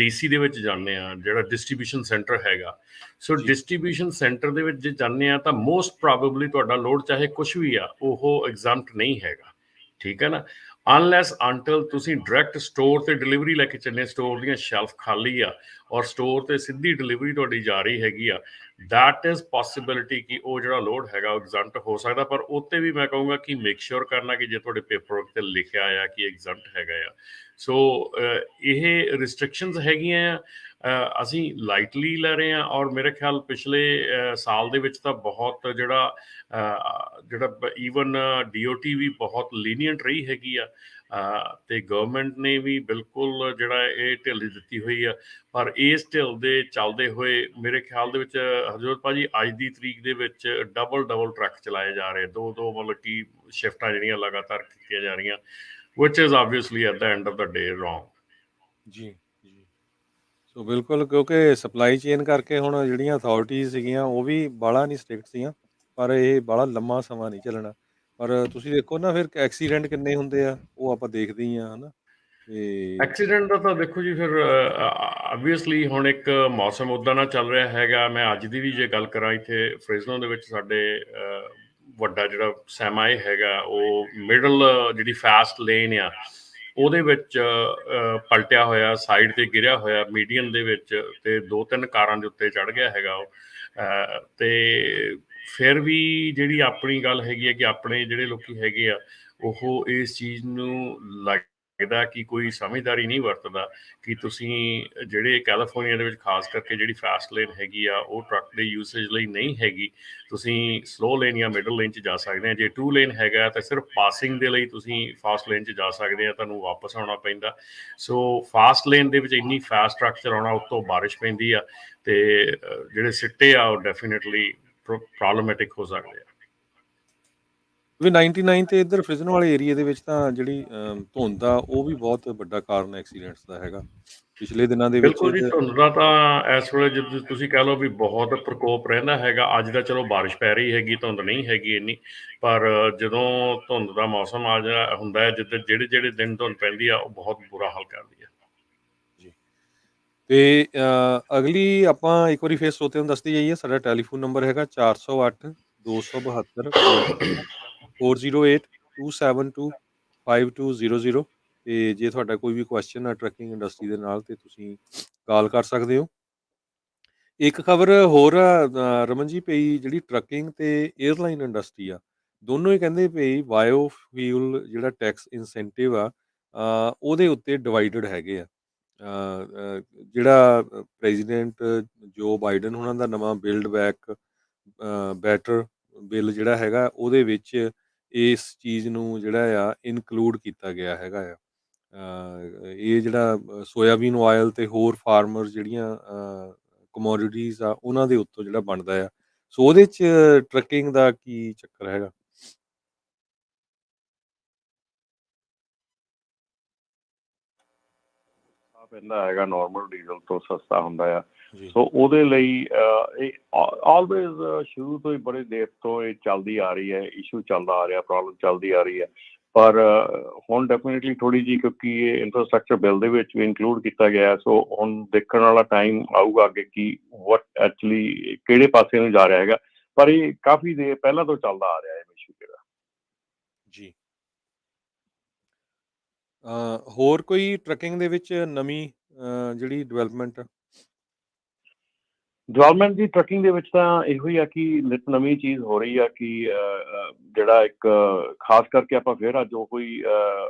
DC ਦੇ ਵਿੱਚ ਜਾਂਦੇ ਆ, ਜਿਹੜਾ ਡਿਸਟ੍ਰੀਬਿਊਸ਼ਨ ਸੈਂਟਰ ਹੈਗਾ, ਸੋ ਡਿਸਟ੍ਰੀਬਿਊਸ਼ਨ ਸੈਂਟਰ ਦੇ ਵਿੱਚ ਜੇ ਜਾਂਦੇ ਆ ਤਾਂ ਮੋਸਟ ਪ੍ਰੋਬੇਬਲੀ ਤੁਹਾਡਾ ਲੋਡ ਚਾਹੇ ਕੁਝ ਵੀ ਆ ਉਹ ਐਗਜ਼ੈਂਪਟ ਨਹੀਂ ਹੈਗਾ, ਠੀਕ ਹੈ ਨਾ। ਅਨਲੈਸ ਅੰਟਲ ਤੁਸੀਂ ਡਾਇਰੈਕਟ ਸਟੋਰ ਤੇ ਡਿਲੀਵਰੀ ਲੈ ਕੇ ਚੱਲੇ, ਸਟੋਰ ਦੀਆਂ ਸ਼ੈਲਫ ਖਾਲੀ ਆ ਔਰ ਸਟੋਰ ਤੇ ਸਿੱਧੀ ਡਿਲੀਵਰੀ ਤੁਹਾਡੀ ਜਾ ਰਹੀ ਹੈਗੀ ਆ, ਦੈਟ ਇਜ਼ ਪੋਸੀਬਿਲਿਟੀ ਕਿ ਉਹ ਜਿਹੜਾ ਲੋਡ ਹੈਗਾ ਉਹ ਐਗਜ਼ੈਂਪਟ ਹੋ ਸਕਦਾ। ਪਰ ਉੱਤੇ ਵੀ ਮੈਂ ਕਹੂੰਗਾ ਕਿ ਮੇਕ ਸ਼ੋਰ ਕਰਨਾ ਕਿ ਜੇ ਤੁਹਾਡੇ ਪੇਪਰ ਤੇ ਲਿਖਿਆ ਆ ਕਿ ਐਗਜ਼ੈਂਪਟ ਹੈਗਾ ਆ। ਸੋ ਇਹ ਰਿਸਟ੍ਰਿਕਸ਼ਨਸ ਹੈਗੀਆਂ ਆ, ਅਸੀਂ ਲਾਈਟਲੀ ਲੈ ਰਹੇ ਹਾਂ। ਔਰ ਮੇਰੇ ਖਿਆਲ ਪਿਛਲੇ ਸਾਲ ਦੇ ਵਿੱਚ ਤਾਂ ਬਹੁਤ ਜਿਹੜਾ ਈਵਨ DOT ਵੀ ਬਹੁਤ ਲੀਨੀਅੰਟ ਰਹੀ ਹੈਗੀ ਆ, ਤੇ ਗਵਰਨਮੈਂਟ ਨੇ ਵੀ ਬਿਲਕੁਲ ਜਿਹੜਾ ਇਹ ਢਿੱਲ ਦਿੱਤੀ ਹੋਈ ਆ। ਪਰ ਇਸ ਢਿੱਲ ਦੇ ਚੱਲਦੇ ਹੋਏ ਮੇਰੇ ਖਿਆਲ ਦੇ ਵਿੱਚ ਹਰਜੋਤ ਭਾਜੀ ਅੱਜ ਦੀ ਤਰੀਕ ਦੇ ਵਿੱਚ ਡਬਲ ਟਰੱਕ ਚਲਾਏ ਜਾ ਰਹੇ, ਦੋ ਮਤਲਬ ਕਿ ਸ਼ਿਫਟਾਂ ਜਿਹੜੀਆਂ ਲਗਾਤਾਰ ਕੀਤੀਆਂ ਜਾ ਰਹੀਆਂ, which is obviously at the end of the day wrong। ਜੀ ਜੀ, ਸੋ ਬਿਲਕੁਲ, ਕਿਉਂਕਿ ਸਪਲਾਈ ਚੇਨ ਕਰਕੇ ਹੁਣ ਜਿਹੜੀਆਂ ਅਥਾਰਟੀਜ਼ ਸੀਗੀਆਂ ਉਹ ਵੀ ਬਾਹਲਾ ਨਹੀਂ ਸਟ੍ਰਿਕਟ ਸੀਗੀਆਂ, ਪਰ ਇਹ ਬਾਹਲਾ ਲੰਮਾ ਸਮਾਂ ਨਹੀਂ ਚੱਲਣਾ। ਪਰ ਤੁਸੀਂ ਦੇਖੋ ਨਾ ਫਿਰ ਐਕਸੀਡੈਂਟ ਕਿੰਨੇ ਹੁੰਦੇ ਆ, ਉਹ ਆਪਾਂ ਦੇਖਦੇ ਹੀ ਆ, ਹੈ ਨਾ। ਤੇ ਐਕਸੀਡੈਂਟ ਦਾ ਤਾਂ ਦੇਖੋ ਜੀ ਫਿਰ ਆਬਵੀਅਸਲੀ ਹੁਣ ਇੱਕ ਮੌਸਮ ਉੱਦਾਂ ਨਾਲ ਚੱਲ ਰਿਹਾ ਹੈਗਾ। ਮੈਂ ਅੱਜ ਦੀ ਵੀ ਜੇ ਗੱਲ ਕਰਾਂ, ਇੱਥੇ ਫ੍ਰੇਜ਼ਨੋ ਦੇ ਵਿੱਚ ਸਾਡੇ ਵੱਡਾ ਜਿਹੜਾ ਸੈਮਾਈ ਹੈਗਾ ਉਹ ਮਿਡਲ ਜਿਹੜੀ ਫਾਸਟ ਲੇਨ ਆ ਉਹਦੇ ਵਿੱਚ ਪਲਟਿਆ ਹੋਇਆ, ਸਾਈਡ ਤੇ ਗਿਰਿਆ ਹੋਇਆ ਮੀਡੀਅਨ ਦੇ ਵਿੱਚ, ਤੇ 2-3 ਕਾਰਾਂ ਦੇ ਉੱਤੇ ਚੜ੍ਹ ਗਿਆ ਹੈਗਾ ਉਹ। ਤੇ ਫਿਰ ਵੀ ਜਿਹੜੀ ਆਪਣੀ ਗੱਲ ਹੈਗੀ ਹੈ ਕਿ ਆਪਣੇ ਜਿਹੜੇ ਲੋਕੀ ਹੈਗੇ ਆ ਉਹ ਇਸ ਚੀਜ਼ ਨੂੰ ਲੱਗਦਾ ਕਿ ਕੋਈ ਸਮਝਦਾਰੀ ਨਹੀਂ ਵਰਤਦਾ ਕਿ ਤੁਸੀਂ ਜਿਹੜੇ ਕੈਲੀਫੋਰਨੀਆ ਦੇ ਵਿੱਚ ਖਾਸ ਕਰਕੇ ਜਿਹੜੀ ਫਾਸਟ ਲੇਨ ਹੈਗੀ ਆ ਉਹ ਟਰੱਕ ਦੇ ਯੂਸੇਜ ਲਈ ਨਹੀਂ ਹੈਗੀ। ਤੁਸੀਂ ਸਲੋ ਲੇਨ ਜਾਂ ਮਿਡਲ ਲੇਨ 'ਚ ਜਾ ਸਕਦੇ ਆ। ਜੇ 2 ਲੇਨ ਹੈਗਾ ਤਾਂ ਸਿਰਫ ਪਾਸਿੰਗ ਦੇ ਲਈ ਤੁਸੀਂ ਫਾਸਟ ਲੇਨ 'ਚ ਜਾ ਸਕਦੇ ਆ, ਤੁਹਾਨੂੰ ਵਾਪਸ ਆਉਣਾ ਪੈਂਦਾ। ਸੋ ਫਾਸਟ ਲੇਨ ਦੇ ਵਿੱਚ ਇੰਨੀ ਫਾਸਟ ਟਰੱਕ ਚਲਾਉਣਾ, ਉੱਤੋਂ ਬਾਰਿਸ਼ ਪੈਂਦੀ ਆ, ਤੇ ਜਿਹੜੇ ਸਿੱਟੇ ਆ ਉਹ ਡੈਫੀਨੇਟਲੀ ਪ੍ਰੋਬਲਮੈਟਿਕ ਹੋ ਸਕਦੇ ਆ। ਵੀ 99 ਤੇ ਇੱਧਰ ਫ੍ਰਿਜ਼ਨੋ ਵਾਲੇ ਏਰੀਆ ਦੇ ਵਿੱਚ ਤਾਂ ਜਿਹੜੀ ਧੁੰਦ ਆ ਉਹ ਵੀ ਬਹੁਤ ਵੱਡਾ ਕਾਰਨ ਐਕਸੀਡੈਂਟਸ ਦਾ ਹੈਗਾ ਪਿਛਲੇ ਦਿਨਾਂ ਦੇ ਵਿੱਚ। ਬਿਲਕੁਲ ਜੀ, ਧੁੰਦ ਦਾ ਤਾਂ ਇਸ ਵੇਲੇ ਜਦੋਂ ਤੁਸੀਂ ਕਹਿ ਲਓ ਵੀ ਬਹੁਤ ਪ੍ਰਕੋਪ ਰਹਿੰਦਾ ਹੈਗਾ। ਅੱਜ ਦਾ ਚਲੋ ਬਾਰਿਸ਼ ਪੈ ਰਹੀ ਹੈਗੀ, ਧੁੰਦ ਨਹੀਂ ਹੈਗੀ ਇੰਨੀ, ਪਰ ਜਦੋਂ ਧੁੰਦ ਦਾ ਮੌਸਮ ਆ ਜਾ ਹੁੰਦਾ ਹੈ, ਜਿੱਦਾਂ ਜਿਹੜੇ ਦਿਨ ਧੁੰਦ ਪੈਂਦੀ ਆ ਉਹ ਬਹੁਤ ਬੁਰਾ ਹਾਲ ਕਰਦੀ ਆ ਜੀ। ਤੇ ਅਗਲੀ ਆਪਾਂ ਇੱਕ ਵਾਰੀ ਫੇਰ ਸਰੋਤਿਆਂ ਨੂੰ ਦੱਸਦੀ ਜਾਈਏ, ਸਾਡਾ ਟੈਲੀਫੋਨ ਨੰਬਰ ਹੈਗਾ 408 272 408 272 5200। ਤੇ ਜੇ ਤੁਹਾਡਾ ਕੋਈ ਵੀ ਕੁਐਸਚਨ ਆ ਟਰੱਕਿੰਗ ਇੰਡਸਟਰੀ ਦੇ ਨਾਲ ਤੇ ਤੁਸੀਂ ਕਾਲ ਕਰ ਸਕਦੇ ਹੋ। ਇੱਕ ਖਬਰ ਹੋਰ ਰਮਨ ਜੀ ਪਈ, ਜਿਹੜੀ ਟਰੱਕਿੰਗ ਤੇ 에ਅਰਲਾਈਨ ਇੰਡਸਟਰੀ ਆ, ਦੋਨੋਂ ਹੀ ਕਹਿੰਦੇ ਪਈ ਬਾਇਓ ਫਿਊਲ ਜਿਹੜਾ ਟੈਕਸ ਇਨਸੈਂਟਿਵ ਆ ਉਹਦੇ ਉੱਤੇ ਡਿਵਾਈਡਡ ਹੈਗੇ ਆ। ਜਿਹੜਾ ਪ੍ਰੈਜ਼ੀਡੈਂਟ ਜੋ ਬਾਈਡਨ ਉਹਨਾਂ ਦਾ ਨਵਾਂ ਬਿਲਡ ਬੈਕ ਬੈਟਰ ਬਿੱਲ ਜਿਹੜਾ ਹੈਗਾ ਉਹਦੇ ਵਿੱਚ ਇਸ ਚੀਜ਼ ਨੂੰ ਜਿਹੜਾ ਆ ਇਨਕਲੂਡ ਕੀਤਾ ਗਿਆ ਹੈਗਾ ਆ। ਇਹ ਜਿਹੜਾ ਸੋਇਆਬੀਨ ਆਇਲ ਤੇ ਹੋਰ ਫਾਰਮਰ ਜਿਹੜੀਆਂ ਕਮੋਡਿਟੀਜ਼ ਆ ਉਹਨਾਂ ਦੇ ਉੱਤੋਂ ਜਿਹੜਾ ਬਣਦਾ ਆ। ਸੋ ਉਹਦੇ 'ਚ ਟਰੱਕਿੰਗ ਦਾ ਕੀ ਚੱਕਰ ਹੈਗਾ? ਪੈਂਦਾ ਹੈਗਾ, ਨਾਰਮਲ ਡੀਜ਼ਲ ਤੋਂ ਸਸਤਾ ਹੁੰਦਾ ਆ। ਜੀ। ਸੋ ਉਹਦੇ ਲਈ ਇਹ ਆਲਵੇਜ਼ ਸ਼ੁਰੂ ਤੋਂ ਹੀ ਬੜੇ ਦੇਰ ਤੋਂ ਇਹ ਚੱਲਦੀ ਆ ਰਹੀ ਹੈ, ਇਸ਼ੂ ਚੱਲਦਾ ਆ ਰਿਹਾ, ਪ੍ਰੋਬਲਮ ਚੱਲਦੀ ਆ ਰਹੀ ਹੈ। ਪਰ ਹੁਣ ਡੈਫੀਨੇਟਲੀ ਥੋੜ੍ਹੀ ਜਿਹੀ, ਕਿਉਂਕਿ ਇਹ ਇਨਫਰਾਸਟਰਕਚਰ ਬਿੱਲ ਦੇ ਵਿੱਚ ਵੀ ਇਨਕਲੂਡ ਕੀਤਾ ਗਿਆ, ਸੋ ਹੁਣ ਦੇਖਣ ਵਾਲਾ ਟਾਈਮ ਆਊਗਾ ਅੱਗੇ ਕਿ ਵਟ ਐਕਚੁਅਲੀ ਕਿਹੜੇ ਪਾਸੇ ਨੂੰ ਜਾ ਰਿਹਾ ਹੈਗਾ। ਪਰ ਇਹ ਕਾਫੀ ਦੇਰ ਪਹਿਲਾਂ ਤੋਂ ਚੱਲਦਾ ਆ ਰਿਹਾ ਹੈ ਇਸ਼ੂ ਜਿਹੜਾ। ਜੀ। ਹੋਰ ਕੋਈ ਟਰੱਕਿੰਗ ਦੇ ਵਿੱਚ ਨਵੀਂ ਜਿਹੜੀ ਡਿਵੈਲਪਮੈਂਟ? ਡਿਵੈਲਪਮੈਂਟ ਦੀ ਟਰੱਕਿੰਗ ਦੇ ਵਿੱਚ ਤਾਂ ਇਹੋ ਹੀ ਆ ਕਿ ਨਿਤ ਨਵੀਂ ਚੀਜ਼ ਹੋ ਰਹੀ ਆ ਕਿ ਜਿਹੜਾ ਇੱਕ ਖਾਸ ਕਰਕੇ ਆਪਾਂ ਫਿਰ ਅੱਜ ਉਹ ਹੀ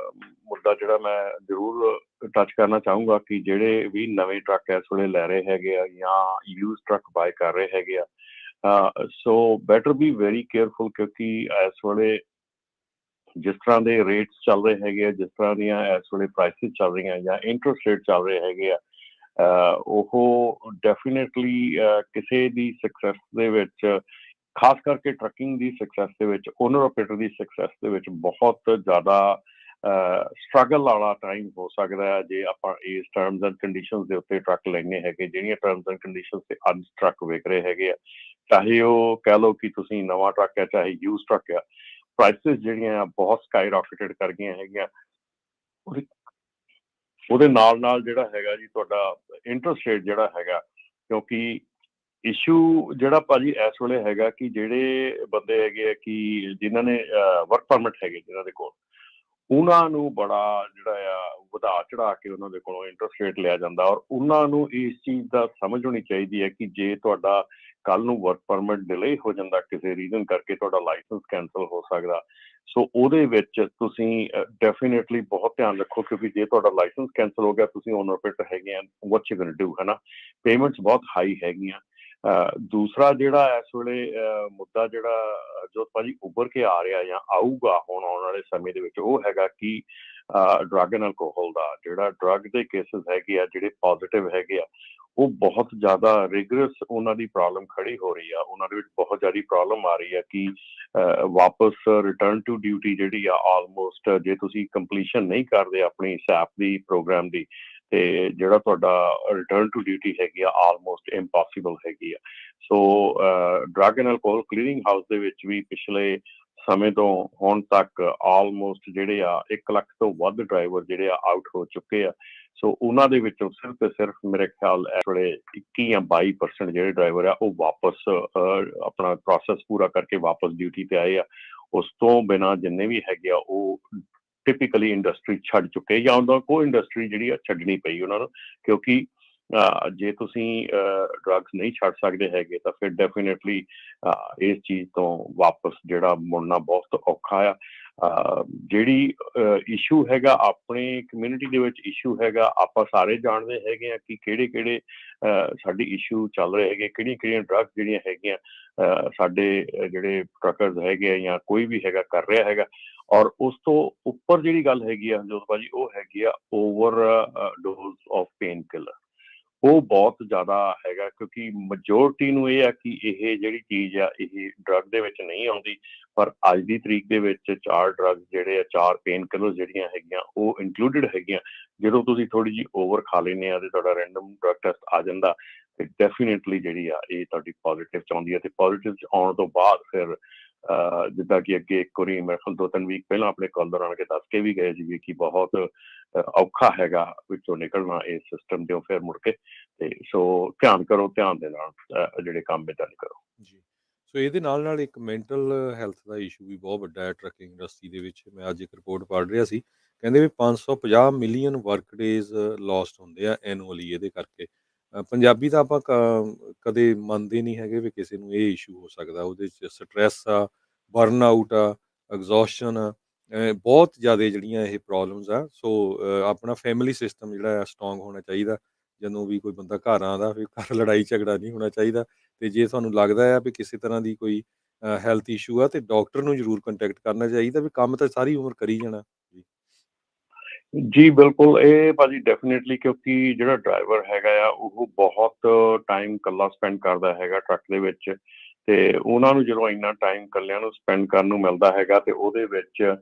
ਮੁੱਦਾ ਜਿਹੜਾ ਮੈਂ ਜ਼ਰੂਰ ਟੱਚ ਕਰਨਾ ਚਾਹੂੰਗਾ ਕਿ ਜਿਹੜੇ ਵੀ ਨਵੇਂ ਟਰੱਕ ਇਸ ਵੇਲੇ ਲੈ ਰਹੇ ਹੈਗੇ ਆ ਜਾਂ ਯੂਜ਼ ਟਰੱਕ ਬਾਏ ਕਰ ਰਹੇ ਹੈਗੇ ਆ, ਸੋ ਬੈਟਰ ਬੀ ਵੈਰੀ ਕੇਅਰਫੁਲ, ਕਿਉਂਕਿ ਇਸ ਵੇਲੇ ਜਿਸ ਤਰ੍ਹਾਂ ਦੇ ਰੇਟਸ ਚੱਲ ਰਹੇ ਹੈਗੇ ਆ, ਜਿਸ ਤਰ੍ਹਾਂ ਦੀਆਂ ਇਸ ਵੇਲੇ ਪ੍ਰਾਈਸਿਸ ਚੱਲ ਰਹੀਆਂ ਜਾਂ ਇੰਟਰਸਟ ਰੇਟ ਚੱਲ ਰਹੇ ਹੈਗੇ ਆ, ਉਹ ਡੈਫੀਨੇਟਲੀ ਕਿਸੇ ਦੀ ਸਕਸੈਸ ਦੇ ਵਿੱਚ, ਖਾਸ ਕਰਕੇ ਟਰੱਕਿੰਗ ਦੀ ਸਕਸੈਸ ਦੇ ਵਿੱਚ, ਓਨਰ ਆਪਰੇਟਰ ਦੀ ਸਕਸੈਸ ਦੇ ਵਿੱਚ ਬਹੁਤ ਜ਼ਿਆਦਾ ਸਟਰਗਲ ਵਾਲਾ ਟਾਈਮ ਹੋ ਸਕਦਾ ਹੈ ਜੇ ਆਪਾਂ ਇਸ ਟਰਮਸ ਐਂਡ ਕੰਡੀਸ਼ਨਸ ਦੇ ਉੱਤੇ ਟਰੱਕ ਲੈਣੇ ਹੈਗੇ। ਜਿਹੜੀਆਂ ਟਰਮਸ ਐਂਡ ਕੰਡੀਸ਼ਨਸ ਤੇ ਅੱਜ ਟਰੱਕ ਵਿਕ ਰਹੇ ਹੈਗੇ ਆ, ਚਾਹੇ ਉਹ ਕਹਿ ਲਓ ਕਿ ਤੁਸੀਂ ਨਵਾਂ ਟਰੱਕ ਹੈ ਚਾਹੇ ਯੂਜ਼ ਟਰੱਕ ਆ, ਪ੍ਰਾਈਸਿਸ ਜਿਹੜੀਆਂ ਆ ਬਹੁਤ ਸਕਾਈ ਰਾਕੇਟਡ ਕਰ ਗਈਆਂ ਹੈਗੀਆਂ। ਉਹਦੇ ਨਾਲ ਜਿਹੜਾ ਹੈਗਾ ਜੀ ਤੁਹਾਡਾ ਇੰਟਰਸਟ ਰੇਟ ਜਿਹੜਾ ਹੈਗਾ, ਕਿਉਂਕਿ ਇਸ਼ੂ ਜਿਹੜਾ ਭਾਜੀ ਇਸ ਵੇਲੇ ਹੈਗਾ ਕਿ ਜਿਹੜੇ ਬੰਦੇ ਹੈਗੇ ਆ ਕਿ ਜਿਨ੍ਹਾਂ ਨੇ ਵਰਕ ਪਰਮਿਟ ਹੈਗੇ ਜਿਨ੍ਹਾਂ ਦੇ ਕੋਲ, ਉਹਨਾਂ ਨੂੰ ਬੜਾ ਜਿਹੜਾ ਆ ਵਧਾ ਚੜਾ ਕੇ ਉਹਨਾਂ ਦੇ ਕੋਲੋਂ ਇੰਟਰਸਟ ਰੇਟ ਲਿਆ ਜਾਂਦਾ। ਔਰ ਉਹਨਾਂ ਨੂੰ ਇਸ ਚੀਜ਼ ਦਾ ਸਮਝ ਹੋਣੀ ਚਾਹੀਦੀ ਹੈ ਕਿ ਜੇ ਤੁਹਾਡਾ ਕੱਲ ਨੂੰ ਵਰਕ ਪਰਮਿਟ ਡਿਲੇ ਹੋ ਜਾਂਦਾ ਕਿਸੇ ਰੀਜ਼ਨ ਕਰਕੇ, ਤੁਹਾਡਾ ਲਾਇਸੈਂਸ ਕੈਂਸਲ ਹੋ ਸਕਦਾ। ਸੋ ਉਹਦੇ ਵਿੱਚ ਤੁਸੀਂ ਡੈਫੀਨੇਟਲੀ ਬਹੁਤ ਧਿਆਨ ਰੱਖੋ, ਕਿਉਂਕਿ ਜੇ ਤੁਹਾਡਾ ਲਾਇਸੈਂਸ ਕੈਂਸਲ ਹੋ ਗਿਆ, ਤੁਸੀਂ ਓਨਰ ਆਪਰੇਟਰ ਹੈਗੇ ਆ, what you going to do, ਹੈ ਨਾ। ਪੇਮੈਂਟਸ ਬਹੁਤ ਹਾਈ ਹੈਗੀਆਂ। ਦੂਸਰਾ ਜਿਹੜਾ ਇਸ ਵੇਲੇ ਮੁੱਦਾ ਜਿਹੜਾ ਜੋ ਭਾਜੀ ਉੱਭਰ ਕੇ ਆ ਰਿਹਾ ਜਾਂ ਆਊਗਾ ਹੁਣ ਆਉਣ ਵਾਲੇ ਸਮੇਂ ਦੇ ਵਿੱਚ, ਉਹ ਹੈਗਾ ਕਿ ਡਰੱਗ ਐਂਡ ਅਲਕੋਹਲ ਦਾ ਜਿਹੜਾ ਡਰੱਗ ਦੇ ਕੇਸਿਸ ਹੈਗੇ ਆ ਜਿਹੜੇ ਪੋਜ਼ਿਟਿਵ ਹੈਗੇ ਆ, ਉਹ ਬਹੁਤ ਜ਼ਿਆਦਾ ਰਿਗਰਸ ਉਹਨਾਂ ਦੀ ਪ੍ਰੋਬਲਮ ਖੜੀ ਹੋ ਰਹੀ ਆ। ਉਹਨਾਂ ਦੇ ਵਿੱਚ ਬਹੁਤ ਜ਼ਿਆਦਾ ਪ੍ਰੋਬਲਮ ਆ ਰਹੀ ਆ ਕਿ ਵਾਪਸ ਰਿਟਰਨ ਟੂ ਡਿਊਟੀ ਜਿਹੜੀ ਆ ਆਲਮੋਸਟ, ਜੇ ਤੁਸੀਂ ਕੰਪਲੀਸ਼ਨ ਨਹੀਂ ਕਰਦੇ ਆਪਣੀ ਸੈਪ ਦੀ ਪ੍ਰੋਗਰਾਮ ਦੀ, ਤੇ ਜਿਹੜਾ ਤੁਹਾਡਾ ਰਿਟਰਨ ਟੂ ਡਿਊਟੀ ਹੈਗੀ ਆ ਆਲਮੋਸਟ ਇੰਪੋਸੀਬਲ ਹੈਗੀ ਆ। So drug and alcohol clearing house ਦੇ ਵਿੱਚ ਵੀ ਪਿਛਲੇ ਸਮੇਂ ਤੋਂ ਹੁਣ ਤੱਕ ਆਲਮੋਸਟ ਜਿਹੜੇ ਆ 1 ਲੱਖ ਤੋਂ ਵੱਧ ਡਰਾਈਵਰ ਜਿਹੜੇ ਆ ਆਊਟ ਹੋ ਚੁੱਕੇ ਆ। ਸੋ ਉਹਨਾਂ ਦੇ ਵਿੱਚੋਂ ਸਿਰਫ ਤੇ ਸਿਰਫ ਮੇਰੇ ਖਿਆਲ ਇਸ ਵੇਲੇ 21 ਜਾਂ 22% ਜਿਹੜੇ ਡਰਾਈਵਰ ਆ ਉਹ ਵਾਪਸ ਆਪਣਾ ਪ੍ਰੋਸੈਸ ਪੂਰਾ ਕਰਕੇ ਵਾਪਸ ਡਿਊਟੀ ਤੇ ਆਏ ਆ। ਉਸ ਤੋਂ ਬਿਨਾਂ ਜਿੰਨੇ ਵੀ ਹੈਗੇ ਆ ਉਹ ਟਿਪੀਕਲੀ ਇੰਡਸਟਰੀ ਛੱਡ ਚੁੱਕੇ ਜਾਂ ਉਹਨਾਂ ਕੋਈ ਇੰਡਸਟਰੀ ਜਿਹੜੀ ਆ ਛੱਡਣੀ ਪਈ ਉਹਨਾਂ ਨੂੰ, ਕਿਉਂਕਿ ਜੇ ਤੁਸੀਂ ਡਰੱਗਸ ਨਹੀਂ ਛੱਡ ਸਕਦੇ ਹੈਗੇ ਤਾਂ ਫਿਰ ਡੈਫੀਨੇਟਲੀ ਇਸ ਚੀਜ਼ ਤੋਂ ਵਾਪਸ ਜਿਹੜਾ ਮੁੜਨਾ ਬਹੁਤ ਔਖਾ ਆ। ਜਿਹੜੀ ਇਸ਼ੂ ਹੈਗਾ ਆਪਣੇ ਕਮਿਊਨਿਟੀ ਦੇ ਵਿੱਚ ਇਸ਼ੂ ਹੈਗਾ, ਆਪਾਂ ਸਾਰੇ ਜਾਣਦੇ ਹੈਗੇ ਆ ਕਿ ਕਿਹੜੇ ਸਾਡੇ ਇਸ਼ੂ ਚੱਲ ਰਹੇ ਹੈਗੇ, ਕਿਹੜੀਆਂ ਡਰੱਗਸ ਜਿਹੜੀਆਂ ਹੈਗੀਆਂ ਸਾਡੇ ਜਿਹੜੇ ਟਰੱਕਰਸ ਹੈਗੇ ਆ ਜਾਂ ਕੋਈ ਵੀ ਹੈਗਾ ਕਰ ਰਿਹਾ ਹੈਗਾ। ਔਰ ਉਸ ਤੋਂ ਉੱਪਰ ਜਿਹੜੀ ਗੱਲ ਹੈਗੀ ਆ ਜੋਤ ਭਾਜੀ, ਉਹ ਹੈਗੀ ਆ over dose of pain killer. ਉਹ ਬਹੁਤ ਜ਼ਿਆਦਾ ਹੈਗਾ, ਕਿਉਂਕਿ ਮੈਜੋਰਟੀ ਨੂੰ ਇਹ ਆ ਕਿ ਇਹ ਜਿਹੜੀ ਚੀਜ਼ ਆ ਇਹ ਡਰੱਗ ਦੇ ਵਿੱਚ ਨਹੀਂ ਆਉਂਦੀ, ਪਰ ਅੱਜ ਦੀ ਤਰੀਕ ਦੇ ਵਿੱਚ 4 ਡਰੱਗ ਜਿਹੜੇ ਆ, 4 ਪੇਨ ਕਿਲਰ ਜਿਹੜੀਆਂ ਹੈਗੀਆਂ ਉਹ ਇਨਕਲੂਡਡ ਹੈਗੀਆਂ। ਜਦੋਂ ਤੁਸੀਂ ਥੋੜੀ ਜਿਹੀ ਓਵਰ ਖਾ ਲੈਂਦੇ ਆ ਤੇ ਤੁਹਾਡਾ ਰੈਂਡਮ ਡਰੱਗ ਟੈਸਟ ਆ ਜਾਂਦਾ, ਤੇ ਡੈਫੀਨੇਟਲੀ ਜਿਹੜੀ ਆ ਇਹ ਤੁਹਾਡੀ ਪੋਜ਼ਿਟਿਵ ਚ ਆਉਂਦੀ ਹੈ। ਤੇ ਪੋਜ਼ਿਟਿਵ ਚ ਆਉਣ ਤੋਂ ਬਾਅਦ ਫਿਰ ਜਿੱਦਾਂ ਕਿ ਅੱਗੇ ਇੱਕ ਵਾਰੀ ਮੇਰੇ ਖਿਆਲ 2-3 ਵੀਕ ਪਹਿਲਾਂ ਆਪਣੇ ਕਾਲਰ ਆਣ ਕੇ ਦੱਸ ਕੇ ਵੀ ਗਏ ਸੀ ਕਿ ਬਹੁਤ ਔਖਾ ਹੈਗਾ ਵਿੱਚੋਂ ਨਿਕਲਣਾ ਇਸ ਸਿਸਟਮ ਤੋਂ ਫਿਰ ਮੁੜ ਕੇ। ਤੇ ਸੋ ਧਿਆਨ ਕਰੋ, ਧਿਆਨ ਦੇ ਨਾਲ ਜਿਹੜੇ ਕੰਮ ਇੱਦਾਂ ਨਹੀਂ ਕਰੋ ਜੀ। ਸੋ ਇਹਦੇ ਨਾਲ ਇੱਕ ਮੈਂਟਲ ਹੈਲਥ ਦਾ ਇਸ਼ੂ ਵੀ ਬਹੁਤ ਵੱਡਾ ਹੈ ਟਰੱਕਿੰਗ ਇੰਡਸਟਰੀ ਦੇ ਵਿੱਚ। ਮੈਂ ਅੱਜ ਇੱਕ ਰਿਪੋਰਟ ਪੜ੍ਹ ਰਿਹਾ ਸੀ, ਕਹਿੰਦੇ ਵੀ 550 ਮਿਲੀਅਨ ਵਰਕ ਡੇਜ਼ ਲੋਸਟ ਹੁੰਦੇ ਆ ਐਨੂਅਲੀ ਇਹਦੇ ਕਰਕੇ। ਪੰਜਾਬੀ ਤਾਂ ਆਪਾਂ ਕਦੇ ਮੰਨਦੇ ਨਹੀਂ ਹੈਗੇ ਵੀ ਕਿਸੇ ਨੂੰ ਇਹ ਇਸ਼ੂ ਹੋ ਸਕਦਾ। ਉਹਦੇ 'ਚ ਸਟਰੈਸ ਆ, ਬਰਨ ਆਊਟ ਆ, ਐਗਜ਼ੌਸ਼ਨ ਆ, ਬਹੁਤ ਜ਼ਿਆਦਾ ਜਿਹੜੀਆਂ ਇਹ ਪ੍ਰੋਬਲਮਸ ਆ। ਸੋ ਆਪਣਾ ਫੈਮਿਲੀ ਸਿਸਟਮ ਜਿਹੜਾ ਆ ਸਟਰੋਂਗ ਹੋਣਾ ਚਾਹੀਦਾ। ਜਦੋਂ ਵੀ ਕੋਈ ਬੰਦਾ ਘਰ ਆਉਂਦਾ ਫਿਰ ਘਰ ਲੜਾਈ ਝਗੜਾ ਨਹੀਂ ਹੋਣਾ ਚਾਹੀਦਾ। ਅਤੇ ਜੇ ਤੁਹਾਨੂੰ ਲੱਗਦਾ ਆ ਵੀ ਕਿਸੇ ਤਰ੍ਹਾਂ ਦੀ ਕੋਈ ਹੈਲਥ ਇਸ਼ੂ ਆ, ਤਾਂ ਡਾਕਟਰ ਨੂੰ ਜ਼ਰੂਰ ਕੰਟੈਕਟ ਕਰਨਾ ਚਾਹੀਦਾ। ਵੀ ਕੰਮ ਤਾਂ ਸਾਰੀ ਉਮਰ ਕਰੀ ਜਾਣਾ ਜੀ। ਜੀ ਬਿਲਕੁਲ, ਇਹ ਭਾਜੀ ਡੈਫੀਨੇਟਲੀ, ਕਿਉਂਕਿ ਜਿਹੜਾ ਡਰਾਈਵਰ ਹੈਗਾ ਆ ਉਹ ਬਹੁਤ ਟਾਈਮ ਇਕੱਲਾ ਸਪੈਂਡ ਕਰਦਾ ਹੈਗਾ ਟਰੱਕ ਦੇ ਵਿੱਚ, ਤੇ ਉਹਨਾਂ ਨੂੰ ਜਦੋਂ ਇੰਨਾ ਟਾਈਮ ਇਕੱਲਿਆਂ ਨੂੰ ਸਪੈਂਡ ਕਰਨ ਨੂੰ ਮਿਲਦਾ ਹੈਗਾ ਤੇ ਉਹਦੇ ਵਿੱਚ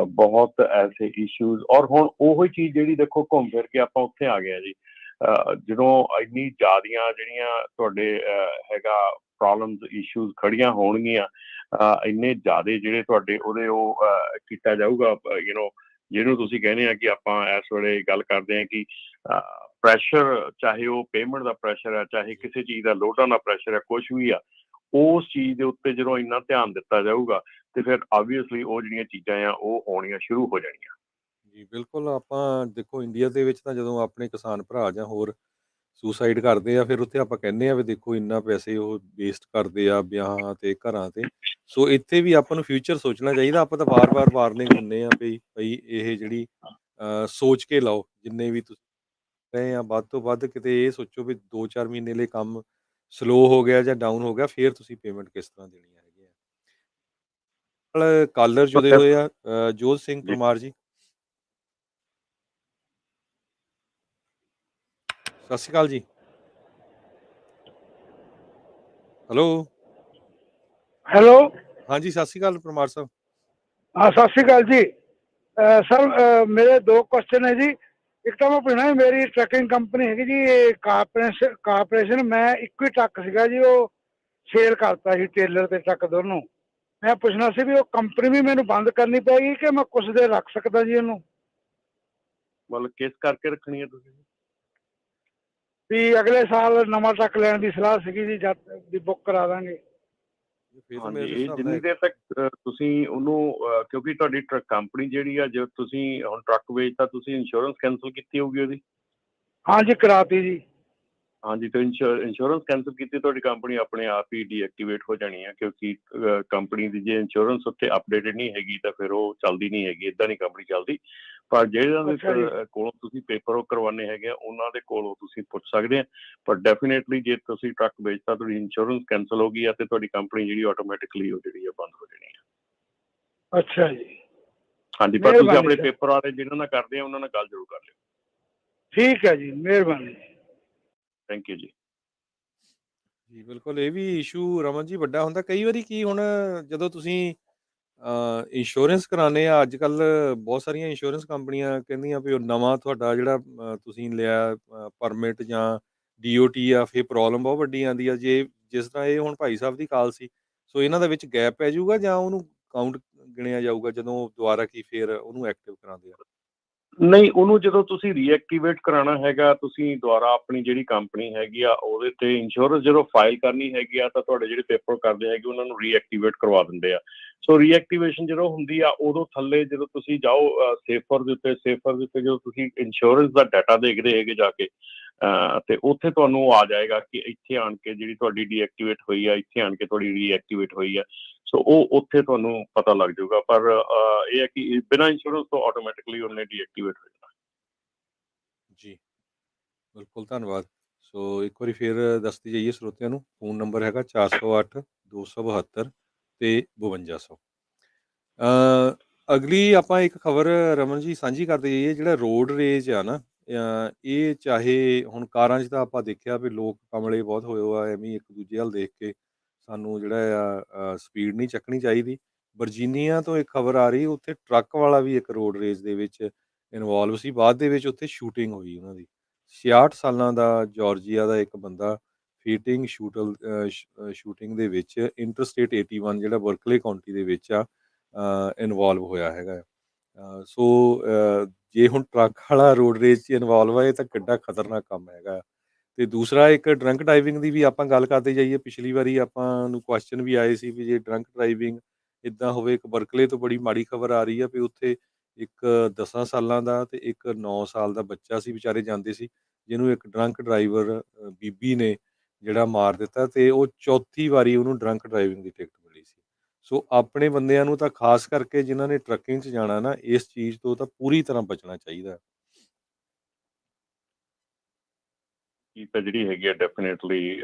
ਬਹੁਤ ਐਸੇ ਇਸ਼ੂਜ਼। ਔਰ ਹੁਣ ਉਹੀ ਚੀਜ਼ ਜਿਹੜੀ ਦੇਖੋ ਘੁੰਮ ਫਿਰ ਕੇ ਆਪਾਂ ਉੱਥੇ ਆ ਗਏ ਆ ਜੀ, ਜਦੋਂ ਇੰਨੀ ਜ਼ਿਆਦੀਆਂ ਜਿਹੜੀਆਂ ਤੁਹਾਡੇ ਹੈਗਾ ਪ੍ਰੋਬਲਮਸ ਇਸ਼ੂਜ਼ ਖੜੀਆਂ ਹੋਣਗੀਆਂ, ਇੰਨੇ ਜ਼ਿਆਦਾ ਜਿਹੜੇ ਤੁਹਾਡੇ ਉਹਦੇ ਉਹ ਕੀਤਾ ਜਾਊਗਾ ਜਿਹਨੂੰ ਤੁਸੀਂ ਕਹਿੰਦੇ ਆ ਕਿ ਆਪਾਂ ਇਸ ਵੇਲੇ ਗੱਲ ਕਰਦੇ ਹਾਂ ਕਿ ਪ੍ਰੈਸ਼ਰ, ਚਾਹੇ ਉਹ ਪੇਮੈਂਟ ਦਾ ਪ੍ਰੈਸ਼ਰ ਆ, ਚਾਹੇ ਕਿਸੇ ਚੀਜ਼ ਦਾ ਲੋਡਾਂ ਦਾ ਪ੍ਰੈਸ਼ਰ ਆ, ਕੁਛ ਵੀ ਆ, ਉਸ ਚੀਜ਼ ਦੇ ਉੱਤੇ ਜਦੋਂ ਇੰਨਾ ਧਿਆਨ ਦਿੱਤਾ ਜਾਊਗਾ ਤੇ ਫਿਰ ਆਬਵੀਅਸਲੀ ਉਹ ਜਿਹੜੀਆਂ ਚੀਜ਼ਾਂ ਆ ਉਹ ਹੋਣੀਆਂ ਸ਼ੁਰੂ ਹੋ ਜਾਣੀਆਂ। ਜੀ ਬਿਲਕੁਲ, ਆਪਾਂ ਦੇਖੋ ਇੰਡੀਆ ਦੇ ਵਿੱਚ ਤਾਂ ਜਦੋਂ ਆਪਣੇ ਕਿਸਾਨ ਭਰਾ ਜਾਂ ਹੋਰ ਸੁਸਾਈਡ ਕਰਦੇ ਆ, ਫਿਰ ਉੱਥੇ ਆਪਾਂ ਕਹਿੰਦੇ ਆ ਵੀ ਦੇਖੋ ਇੰਨਾ ਪੈਸੇ ਉਹ ਵੇਸਟ ਕਰਦੇ ਆ ਵਿਆਹਾਂ ਤੇ ਘਰਾਂ ਤੇ। ਸੋ ਇੱਥੇ ਵੀ ਆਪਾਂ ਨੂੰ ਫਿਊਚਰ ਸੋਚਣਾ ਚਾਹੀਦਾ। ਆਪਾਂ ਤਾਂ ਵਾਰ-ਵਾਰ ਵਾਰਨਿੰਗ ਦਿੰਦੇ ਆ ਵੀ ਭਈ ਇਹ ਜਿਹੜੀ ਸੋਚ ਕੇ ਲਾਓ ਜਿੰਨੇ ਵੀ ਤੁਸੀਂ ਰਹੇ ਆ, ਵੱਧ ਤੋਂ ਵੱਧ ਕਿਤੇ ਇਹ ਸੋਚੋ ਵੀ 2-4 ਮਹੀਨੇ ਲਈ ਕੰਮ ਸਲੋ ਹੋ ਗਿਆ ਜਾਂ ਡਾਊਨ ਹੋ ਗਿਆ, ਫਿਰ ਤੁਸੀਂ ਪੇਮੈਂਟ ਕਿਸ ਤਰ੍ਹਾਂ ਦੇਣੀ ਹੈਗੀ ਆ। ਨਾਲ ਕਾਲਰ ਜੁੜੇ ਹੋਏ ਆ ਜੋਧ ਸਿੰਘ ਜੀ। ਪਰਮਾਰ ਜੀ। ਸਤਿ ਸ਼੍ਰੀ ਅਕਾਲ ਜੀ। ਹੈਲੋ। ਹੈਲੋ। ਹਾਂਜੀ, ਸਤਿ ਸ਼੍ਰੀ ਅਕਾਲ ਪਰਮਾਰ ਸਾਹਿਬ। ਹਾਂ, ਸਤਿ ਸ਼੍ਰੀ ਅਕਾਲ ਜੀ। ਸਰ ਮੇਰੇ 2 ਕੁਐਸਚਨ ਹੈ ਜੀ। ਇੱਕ ਤਾਂ ਮੈਂ ਪੁੱਛਣਾ ਮੇਰੀ ਟਰੱਕਿੰਗ ਕੰਪਨੀ ਹੈਗੀ ਜੀ ਕਾਰਪੋਰੇਸ਼ਨ, ਮੈਂ ਇੱਕੋ ਹੀ ਟਰੱਕ ਸੀਗਾ ਜੀ, ਉਹ ਸੇਲ ਕਰਤਾ ਸੀ, ਟੇਲਰ ਤੇ ਟਰੱਕ ਦੋਨੋਂ। ਮੈਂ ਪੁੱਛਣਾ ਸੀ ਵੀ ਉਹ ਕੰਪਨੀ ਵੀ ਮੈਨੂੰ ਬੰਦ ਕਰਨੀ ਪਏਗੀ ਕਿ ਮੈਂ ਕੁਛ ਦੇਰ ਰੱਖ ਸਕਦਾ ਜੀ ਉਹਨੂੰ? ਮਤਲਬ ਕਿਸ ਕਰਕੇ ਰੱਖਣੀ ਹੈ ਤੁਸੀਂ? ਵੀ ਅਗਲੇ ਸਾਲ ਨਵਾਂ ਟਰੱਕ ਲੈਣ ਦੀ ਸਲਾਹ ਸੀਗੀ ਜੀ, ਜਦ ਵੀ ਬੁੱਕ ਕਰਾ ਦਾਂਗੇ। ਫਿਰ ਤਾਂ ਹਾਂਜੀ, ਮੇਰੇ ਇਹ ਹਿਸਾਬ ਜਿੰਨੀ ਨਾਲ ਦੇਰ ਤੱਕ ਤੁਸੀਂ ਉਹਨੂੰ ਕਿਉਂਕਿ ਤੁਹਾਡੀ ਟਰੱਕ ਕੰਪਨੀ ਜਿਹੜੀ ਆ, ਜਦੋਂ ਤੁਸੀਂ ਹੁਣ ਟਰੱਕ ਵੇਚਤਾ ਤੁਸੀਂ ਇੰਸ਼ੋਰੈਂਸ ਕੈਂਸਲ ਕੀਤੀ ਹੋਊਗੀ ਉਹਦੀ? ਹਾਂਜੀ, ਕਰਾਤੀ ਜੀ। ਹਾਂਜੀ, ਤੇ ਇੰਸ਼ੋਰੈਂਸ ਕੈਂਸਲ ਕੀਤੀ ਤੁਹਾਡੀ ਕੰਪਨੀ ਆਪਣੇ ਆਪ ਹੀ ਡੀਐਕਟੀਵੇਟ ਹੋ ਜਾਣੀ ਹੈ, ਕਿਉਂਕਿ ਕੰਪਨੀ ਦੀ ਜੇ ਇੰਸ਼ੋਰੈਂਸ ਉੱਤੇ ਅਪਡੇਟਡ ਨਹੀਂ ਹੈਗੀ ਤਾਂ ਫਿਰ ਉਹ ਚੱਲਦੀ ਨਹੀਂ ਹੈਗੀ, ਇੱਦਾਂ ਨਹੀਂ ਕੰਪਨੀ ਚੱਲਦੀ। ਪਰ ਜਿਹੜਿਆਂ ਦੇ ਅੱਛਾ ਜੀ। ਕੋਲੋਂ ਤੁਸੀਂ ਪੇਪਰ ਵਰਕ ਕਰਵਾਉਣੇ ਹੈਗੇ ਆ ਉਹਨਾਂ ਦੇ ਕੋਲੋਂ ਤੁਸੀਂ ਪੁੱਛ ਸਕਦੇ ਆ। ਪਰ ਡੈਫੀਨੇਟਲੀ ਜੇ ਤੁਸੀਂ ਟਰੱਕ ਵੇਚਤਾ ਤੁਹਾਡੀ ਇੰਸ਼ੋਰੈਂਸ ਕੈਂਸਲ ਹੋ ਗਈ ਆ ਤੇ ਤੁਹਾਡੀ ਕੰਪਨੀ ਜਿਹੜੀ ਆਟੋਮੈਟਿਕਲੀ ਉਹ ਜਿਹੜੀ ਆ ਬੰਦ ਹੋ ਜਾਣੀ ਹੈ। ਅੱਛਾ ਜੀ, ਹਾਂਜੀ, ਪਰ ਤੁਸੀਂ ਮਿਹਰਬਾਨੀ ਆਪਣੇ ਸਰ। ਪੇਪਰ ਵਾਲੇ ਜਿਹਨਾਂ ਨਾਲ ਕਰਦੇ ਆ ਉਹਨਾਂ ਨਾਲ ਗੱਲ ਜ਼ਰੂਰ ਕਰ ਲਿਓ। ਠੀਕ ਹੈ ਜੀ, ਮਿਹਰਬਾਨੀ। ਥੈਂਕ ਯੂ ਜੀ। ਜੀ ਬਿਲਕੁਲ, ਇਹ ਵੀ ਇਸ਼ੂ ਰਮਨ ਜੀ ਵੱਡਾ ਹੁੰਦਾ ਕਈ ਵਾਰੀ। ਕੀ ਹੁਣ ਜਦੋਂ ਤੁਸੀਂ ਇੰਸ਼ੋਰੈਂਸ ਕਰਾਉਂਦੇ ਆ, ਅੱਜ ਕੱਲ੍ਹ ਬਹੁਤ ਸਾਰੀਆਂ ਇੰਸ਼ੋਰੈਂਸ ਕੰਪਨੀਆਂ ਕਹਿੰਦੀਆਂ ਵੀ ਉਹ ਨਵਾਂ ਤੁਹਾਡਾ ਜਿਹੜਾ ਤੁਸੀਂ ਲਿਆ ਪਰਮਿਟ ਜਾਂ DOT ਆ, ਫਿਰ ਪ੍ਰੋਬਲਮ ਬਹੁਤ ਵੱਡੀ ਆਉਂਦੀ ਆ। ਜੇ ਜਿਸ ਤਰ੍ਹਾਂ ਇਹ ਹੁਣ ਭਾਈ ਸਾਹਿਬ ਦੀ ਕਾਲ ਸੀ, ਸੋ ਇਹਨਾਂ ਦੇ ਵਿੱਚ ਗੈਪ ਪੈ ਜਾਊਗਾ ਜਾਂ ਉਹਨੂੰ ਕਾਊਂਟ ਗਿਣਿਆ ਜਾਊਗਾ ਜਦੋਂ ਦੁਬਾਰਾ ਕੀ ਫਿਰ ਉਹਨੂੰ ਐਕਟਿਵ ਕਰਾਉਂਦੇ ਆ? ਨਹੀਂ, ਉਹਨੂੰ ਜਦੋਂ ਤੁਸੀਂ ਰੀਐਕਟੀਵੇਟ ਕਰਾਉਣਾ ਹੈਗਾ, ਤੁਸੀਂ ਦੁਬਾਰਾ ਆਪਣੀ ਜਿਹੜੀ ਕੰਪਨੀ ਹੈਗੀ ਆ ਉਹਦੇ ਤੇ ਇੰਸ਼ੋਰੈਂਸ ਜਦੋਂ ਫਾਈਲ ਕਰਨੀ ਹੈਗੀ ਆ ਤਾਂ ਤੁਹਾਡੇ ਜਿਹੜੇ ਪੇਪਰ ਕਰਦੇ ਹੈਗੇ ਉਹਨਾਂ ਨੂੰ ਰੀਐਕਟੀਵੇਟ ਕਰਵਾ ਦਿੰਦੇ ਆ। ਸੋ ਰੀਐਕਟੀਵੇਸ਼ਨ ਜਦੋਂ ਹੁੰਦੀ ਆ ਉਦੋਂ ਥੱਲੇ ਜਦੋਂ ਤੁਸੀਂ ਜਾਓ ਸੇਫਰ ਦੇ ਉੱਤੇ ਜਦੋਂ ਤੁਸੀਂ ਇੰਸ਼ੋਰੈਂਸ ਦਾ ਡਾਟਾ ਦੇਖਦੇ ਹੈਗੇ ਜਾ ਕੇ ਤੇ ਉੱਥੇ ਤੁਹਾਨੂੰ ਆ ਜਾਏਗਾ ਕਿ ਇੱਥੇ ਆਣ ਕੇ ਜਿਹੜੀ ਤੁਹਾਡੀ ਡੀਐਕਟੀਵੇਟ ਹੋਈ ਆ, ਇੱਥੇ ਆਣ ਕੇ ਤੁਹਾਡੀ ਰੀਐਕਟੀਵੇਟ ਹੋਈ ਆ। ਸੋ ਉਹ ਉੱਥੇ ਤੁਹਾਨੂੰ ਪਤਾ ਲੱਗ ਜਾਊਗਾ। ਪਰ ਇਹ ਹੈ ਕਿ ਬਿਨਾਂ ਇੰਸ਼ੋਰੈਂਸ ਤੋਂ ਆਟੋਮੈਟਿਕਲੀ ਉਹਨੇ ਡੀਐਕਟੀਵੇਟ ਹੋ ਜਾਣਾ। ਜੀ ਬਿਲਕੁਲ, ਧੰਨਵਾਦ। ਸੋ ਇੱਕ ਵਾਰੀ ਫਿਰ ਦੱਸਦੀ ਜਾਈਏ ਸਰੋਤਿਆਂ ਨੂੰ, ਫੋਨ ਨੰਬਰ ਹੈਗਾ 408 272 ਤੇ 5200। ਅਗਲੀ ਆਪਾਂ ਇੱਕ ਖਬਰ ਰਮਨ ਜੀ ਸਾਂਝੀ ਕਰਦੇ ਜਾਈਏ। ਜਿਹੜਾ ਰੋਡ ਰੇਜ ਆ ਨਾ, ਇਹ ਚਾਹੇ ਹੁਣ ਕਾਰਾਂ 'ਚ ਤਾਂ ਆਪਾਂ ਦੇਖਿਆ ਵੀ ਲੋਕ ਕਮਲੇ ਬਹੁਤ ਹੋਏ ਆ, ਐਵੇਂ ਹੀ ਇੱਕ ਦੂਜੇ ਵੱਲ ਦੇਖ ਕੇ ਸਾਨੂੰ ਜਿਹੜਾ ਆ ਸਪੀਡ ਨਹੀਂ ਚੱਕਣੀ ਚਾਹੀਦੀ। ਵਰਜੀਨੀਆ ਤੋਂ ਇੱਕ ਖਬਰ ਆ ਰਹੀ, ਉੱਥੇ ਟਰੱਕ ਵਾਲਾ ਵੀ ਇੱਕ ਰੋਡ ਰੇਜ ਦੇ ਵਿੱਚ ਇਨਵੋਲਵ ਸੀ। ਬਾਅਦ ਦੇ ਵਿੱਚ ਉੱਥੇ ਸ਼ੂਟਿੰਗ ਹੋਈ ਉਹਨਾਂ ਦੀ। 66 ਸਾਲਾਂ ਦਾ ਜਾਰਜੀਆ ਦਾ ਇੱਕ ਬੰਦਾ ਸ਼ੂਟਿੰਗ ਦੇ ਵਿੱਚ ਇੰਟਰਸਟੇਟ 81 ਜਿਹੜਾ ਬਰਕਲੇ ਕਾਉਂਟੀ ਦੇ ਵਿੱਚ ਆ ਇਨਵੋਲਵ ਹੋਇਆ ਹੈਗਾ। ਸੋ ਜੇ ਹੁਣ ਟਰੱਕ ਵਾਲਾ ਰੋਡ ਰੇਜ 'ਚ ਇਨਵੋਲਵ ਹੈ, ਇਹ ਤਾਂ ਕਿੱਡਾ ਖਤਰਨਾਕ ਕੰਮ ਹੈਗਾ। ਤੇ ਦੂਸਰਾ ਇੱਕ ਡਰੰਕ ਡਰਾਈਵਿੰਗ ਦੀ ਵੀ ਆਪਾਂ ਗੱਲ ਕਰਦੇ ਜਾਈਏ। ਪਿਛਲੀ ਵਾਰੀ ਆਪਾਂ ਨੂੰ ਕੁਐਸਚਨ ਵੀ ਆਏ ਸੀ ਵੀ ਜੇ ਡਰੰਕ ਡਰਾਈਵਿੰਗ ਇੱਦਾਂ ਹੋਵੇ। ਇੱਕ ਬਰਕਲੇ ਤੋਂ ਬੜੀ ਮਾੜੀ ਖਬਰ ਆ ਰਹੀ ਆ ਵੀ ਉੱਥੇ ਇੱਕ 10 ਸਾਲਾਂ ਦਾ ਤੇ ਇੱਕ 9 ਸਾਲ ਦਾ ਬੱਚਾ ਸੀ, ਵਿਚਾਰੇ ਜਾਂਦੇ ਸੀ, ਜਿਹਨੂੰ ਇੱਕ ਡਰੰਕ ਡਰਾਈਵਰ ਬੀਬੀ ਨੇ ਜਿਹੜਾ ਮਾਰ ਦਿੱਤਾ ਤੇ ਉਹ ਚੌਥੀ ਵਾਰੀ ਉਹਨੂੰ ਡਰੰਕ ਡਰਾਈਵਿੰਗ ਦੀ ਟਿਕਟ ਮਿਲੀ ਸੀ। ਸੋ ਆਪਣੇ ਬੰਦਿਆਂ ਨੂੰ ਤਾਂ ਖਾਸ ਕਰਕੇ ਜਿਨ੍ਹਾਂ ਨੇ ਟਰੱਕਿੰਗ 'ਚ ਜਾਣਾ ਨਾ, ਇਸ ਚੀਜ਼ ਤੋਂ ਤਾਂ ਪੂਰੀ ਤਰ੍ਹਾਂ ਬਚਣਾ ਚਾਹੀਦਾ। ਚੀਜ਼ ਤਾਂ ਜਿਹੜੀ ਹੈਗੀ ਆ ਡੈਫੀਨੇਟਲੀ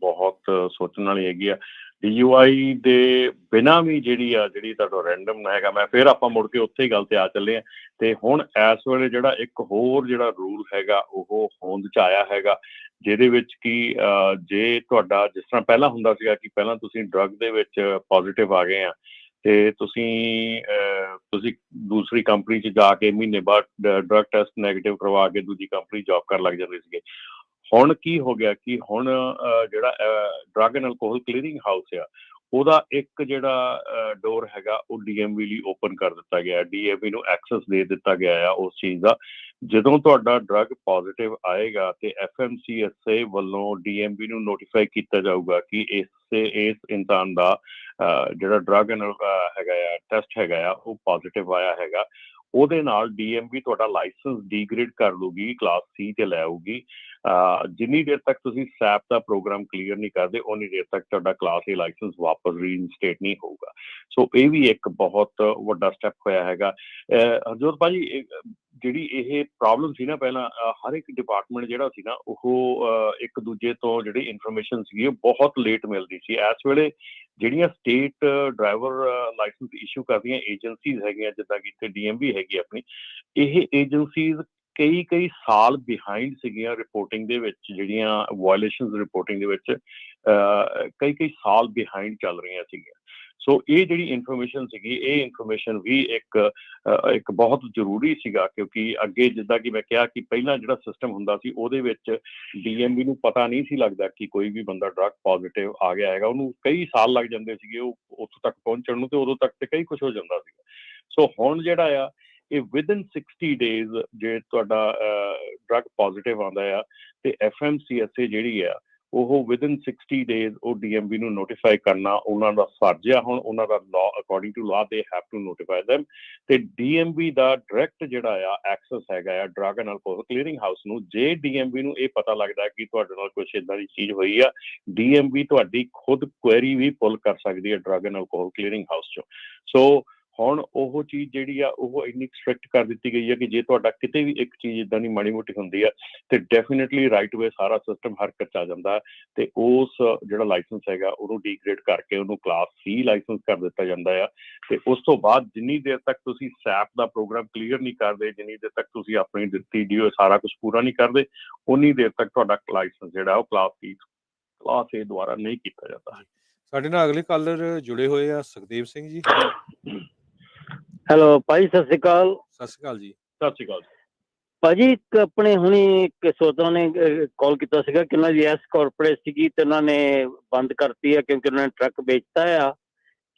ਬਹੁਤ ਸੋਚਣ ਵਾਲੀ ਹੈਗੀ ਆ। DUI ਦੇ ਬਿਨਾਂ ਵੀ ਜਿਹੜੀ ਤੁਹਾਡਾ ਰੈਂਡਮ ਹੈਗਾ, ਮੈਂ ਫਿਰ ਆਪਾਂ ਮੁੜ ਕੇ ਉੱਥੇ ਹੀ ਗੱਲ ਤੇ ਆ ਚੱਲੇ ਆ। ਤੇ ਹੁਣ ਇਸ ਵੇਲੇ ਜਿਹੜਾ ਇੱਕ ਹੋਰ ਜਿਹੜਾ ਰੂਲ ਹੈਗਾ ਉਹ ਹੋਂਦ 'ਚ ਆਇਆ ਹੈਗਾ, ਜਿਹਦੇ ਵਿੱਚ ਕਿ ਜੇ ਤੁਹਾਡਾ ਜਿਸ ਤਰ੍ਹਾਂ ਪਹਿਲਾਂ ਹੁੰਦਾ ਸੀਗਾ ਕਿ ਪਹਿਲਾਂ ਤੁਸੀਂ ਡਰੱਗ ਦੇ ਵਿੱਚ ਪੋਜ਼ੀਟਿਵ ਆ ਗਏ ਆ ਤੇ ਤੁਸੀਂ ਦੂਸਰੀ ਕੰਪਨੀ 'ਚ ਜਾ ਕੇ ਮਹੀਨੇ ਬਾਅਦ ਡਰੱਗ ਟੈਸਟ ਨੈਗੇਟਿਵ ਕਰਵਾ ਕੇ ਦੂਜੀ ਕੰਪਨੀ ਜੌਬ ਕਰਨ ਲੱਗ ਜਾਂਦੇ ਸੀਗੇ। ਹੁਣ ਕੀ ਹੋ ਗਿਆ ਕਿ ਹੁਣ ਜਿਹੜਾ drug and alcohol clearing house ਆ ਉਹਦਾ ਇੱਕ ਜਿਹੜਾ ਡੋਰ ਹੈਗਾ ਉਹ DMV ਲਈ ਓਪਨ ਕਰ ਦਿੱਤਾ ਗਿਆ, DMV ਨੂੰ ਐਕਸੈਸ ਦੇ ਦਿੱਤਾ ਗਿਆ ਆ ਉਸ ਚੀਜ਼ ਦਾ। ਜਦੋਂ ਤੁਹਾਡਾ ਡਰੱਗ ਪੋਜ਼ਿਟਿਵ ਆਏਗਾ ਤੇ FMCSA ਵੱਲੋਂ DMV ਨੂੰ ਨੋਟੀਫਾਈ ਕੀਤਾ ਜਾਊਗਾ ਕਿ ਇਸ ਇਨਸਾਨ ਦਾ ਜਿਹੜਾ ਡਰੱਗ ਹੈਗਾ ਆ ਟੈਸਟ ਹੈਗਾ ਆ ਉਹ ਪੋਜ਼ਿਟਿਵ ਆਇਆ ਹੈਗਾ। ਉਹਦੇ ਨਾਲ DMV ਤੁਹਾਡਾ ਲਾਇਸੈਂਸ ਡੀਗ੍ਰੇਡ ਕਰ ਲੂਗੀ, ਕਲਾਸ C ਤੇ ਲੈ ਆਊਗੀ। ਜਿੰਨੀ ਦੇਰ ਤੱਕ ਤੁਸੀਂ ਸੈਪ ਦਾ ਪ੍ਰੋਗਰਾਮ ਕਲੀਅਰ ਨਹੀਂ ਕਰਦੇ ਉਨੀ ਦੇਰ ਤੱਕ ਤੁਹਾਡਾ ਕਲਾਸ A ਲਾਇਸੈਂਸ ਵਾਪਸ ਰੀਇਨਸਟੇਟ ਨਹੀਂ ਹੋਊਗਾ। ਸੋ ਇਹ ਵੀ ਇੱਕ ਬਹੁਤ ਵੱਡਾ ਸਟੈਪ ਹੋਇਆ ਹੈਗਾ। ਹਰਜੋਤ ਭਾਜੀ, ਜਿਹੜੀ ਇਹ ਪ੍ਰੋਬਲਮ ਸੀ ਨਾ ਪਹਿਲਾਂ, ਹਰ ਇੱਕ ਡਿਪਾਰਟਮੈਂਟ ਜਿਹੜਾ ਸੀ ਨਾ ਉਹ ਇੱਕ ਦੂਜੇ ਤੋਂ ਜਿਹੜੀ ਇਨਫੋਰਮੇਸ਼ਨ ਸੀਗੀ ਉਹ ਬਹੁਤ ਲੇਟ ਮਿਲਦੀ ਸੀ। ਇਸ ਵੇਲੇ ਜਿਹੜੀਆਂ ਸਟੇਟ ਡਰਾਈਵਰ ਲਾਇਸੈਂਸ ਇਸ਼ੂ ਕਰਦੀਆਂ ਏਜੰਸੀਜ਼ ਹੈਗੀਆਂ, ਜਿੱਦਾਂ ਕਿ ਇੱਥੇ DMV ਹੈਗੀ ਆਪਣੀ, ਇਹ ਏਜੰਸੀਜ਼ ਕਈ ਸਾਲ ਬਿਹਾਈਂਡ ਸੀਗੀਆਂ ਰਿਪੋਰਟਿੰਗ ਦੇ ਵਿੱਚ, ਜਿਹੜੀਆਂ ਵਾਇਲੇਸ਼ਨਸ ਰਿਪੋਰਟਿੰਗ ਦੇ ਵਿੱਚ ਕਈ ਸਾਲ ਬਿਹਾਈਂਡ ਚੱਲ ਰਹੀਆਂ ਸੀਗੀਆਂ। ਸੋ ਇਹ ਜਿਹੜੀ ਇਨਫੋਰਮੇਸ਼ਨ ਸੀਗੀ, ਇਹ ਇਨਫੋਰਮੇਸ਼ਨ ਵੀ ਇੱਕ ਬਹੁਤ ਜ਼ਰੂਰੀ ਸੀਗਾ, ਕਿਉਂਕਿ ਅੱਗੇ ਜਿੱਦਾਂ ਕਿ ਮੈਂ ਕਿਹਾ ਕਿ ਪਹਿਲਾਂ ਜਿਹੜਾ ਸਿਸਟਮ ਹੁੰਦਾ ਸੀ ਉਹਦੇ ਵਿੱਚ DMV ਨੂੰ ਪਤਾ ਨਹੀਂ ਸੀ ਲੱਗਦਾ ਕਿ ਕੋਈ ਵੀ ਬੰਦਾ ਡਰੱਗ ਪੋਜ਼ਿਟਿਵ ਆ ਗਿਆ ਹੈਗਾ, ਉਹਨੂੰ ਕਈ ਸਾਲ ਲੱਗ ਜਾਂਦੇ ਸੀਗੇ ਉਹ ਉੱਥੋਂ ਤੱਕ ਪਹੁੰਚਣ ਨੂੰ, ਤੇ ਉਦੋਂ ਤੱਕ ਤੇ ਕਈ ਕੁਝ ਹੋ ਜਾਂਦਾ ਸੀਗਾ। ਸੋ ਹੁਣ ਜਿਹੜਾ ਆ ਇਹ ਵਿਦਨ 60 ਡੇਜ਼ ਜੇ ਤੁਹਾਡਾ ਡਰੱਗ ਪੋਜ਼ਿਟਿਵ ਆਉਂਦਾ ਆ ਤੇ FMCSA ਜਿਹੜੀ ਆ ਉਹ ਵਿਦਨ 60 ਡੇਜ਼ ਉਹ DMV ਨੂੰ ਨੋਟੀਫਾਈ ਕਰਨਾ ਉਹਨਾਂ ਦਾ ਫਰਜ਼ ਆ। ਹੁਣ ਉਹਨਾਂ ਦਾ law, according to law, they have to notify them. ਤੇ DMV ਦਾ ਡਾਇਰੈਕਟ ਜਿਹੜਾ ਆ ਐਕਸੈਸ ਹੈਗਾ ਆ drug and alcohol clearing house ਨੂੰ। ਜੇ DMV ਨੂੰ ਇਹ ਪਤਾ ਲੱਗਦਾ ਕਿ ਤੁਹਾਡੇ ਨਾਲ ਕੁਛ ਇੱਦਾਂ ਦੀ ਚੀਜ਼ ਹੋਈ ਆ, DMV ਤੁਹਾਡੀ ਖੁਦ ਕੁਐਰੀ ਵੀ ਪੁੱਲ ਕਰ ਸਕਦੀ ਹੈ drug and alcohol clearing house ਚੋਂ। ਸੋ ਹੁਣ ਉਹ ਚੀਜ਼ ਜਿਹੜੀ ਆ ਉਹ ਇੰਨੀ ਸਟ੍ਰਿਕਟ ਕਰ ਦਿੱਤੀ ਗਈ ਹੈ ਕਿ ਜੇ ਤੁਹਾਡਾ ਕਿਤੇ ਵੀ ਇੱਕ ਚੀਜ਼ ਇੱਦਾਂ ਦੀ ਮਾੜੀ ਮੋਟੀ ਹੁੰਦੀ ਆ ਤੇ ਡੈਫੀਨੇਟਲੀ ਰਾਈਟ ਵੇ ਸਾਰਾ ਸਿਸਟਮ ਹਰਕਤ 'ਚ ਆ ਜਾਂਦਾ ਤੇ ਉਸ ਜਿਹੜਾ ਲਾਇਸੈਂਸ ਹੈਗਾ ਉਹਨੂੰ ਡੀਗ੍ਰੇਡ ਕਰਕੇ ਉਹਨੂੰ ਕਲਾਸ C ਲਾਇਸੈਂਸ ਕਰ ਦਿੱਤਾ ਜਾਂਦਾ ਆ। ਤੇ ਉਸ ਤੋਂ ਬਾਅਦ ਜਿੰਨੀ ਦੇਰ ਤੱਕ ਤੁਸੀਂ ਸੈਪ ਦਾ ਪ੍ਰੋਗਰਾਮ ਕਲੀਅਰ ਨਹੀਂ ਕਰਦੇ, ਜਿੰਨੀ ਦੇਰ ਤੱਕ ਤੁਸੀਂ ਆਪਣੀ ਦਿੱਤੀ ਡਿਊ ਸਾਰਾ ਕੁਝ ਪੂਰਾ ਨਹੀਂ ਕਰਦੇ, ਉਨੀ ਦੇਰ ਤੱਕ ਤੁਹਾਡਾ ਲਾਇਸੈਂਸ ਜਿਹੜਾ ਉਹ ਕਲਾਸ A ਦੁਆਰਾ ਨਹੀਂ ਕੀਤਾ ਜਾਂਦਾ। ਸਾਡੇ ਨਾਲ ਅਗਲੇ ਕਾਲਰ ਜੁੜੇ ਹੋਏ ਆ ਸੁਖਦੇਵ ਸਿੰਘ ਜੀ। ਹੈਲੋ ਭਾਈ, ਸਤਿ ਸ਼੍ਰੀ ਅਕਾਲ। ਸਤਿ ਸ਼੍ਰੀ ਅਕਾਲ ਜੀ। ਸਤਿ ਸ਼੍ਰੀ ਅਕਾਲ ਭਾਜੀ, ਇੱਕ ਆਪਣੇ ਹੁਣੀ ਇੱਕ ਸੋਦਰਾਂ ਨੇ ਕਾਲ ਕੀਤਾ ਸੀਗਾ ਕਿ ਉਹਨਾਂ ਦੀ ਐਸ ਕਾਰਪੋਰੇਟ ਸੀਗੀ ਤੇ ਉਹਨਾਂ ਨੇ ਬੰਦ ਕਰਤੀ ਆ ਕਿਉਂਕਿ ਉਹਨਾਂ ਨੇ ਟਰੱਕ ਵੇਚਤਾ ਆ।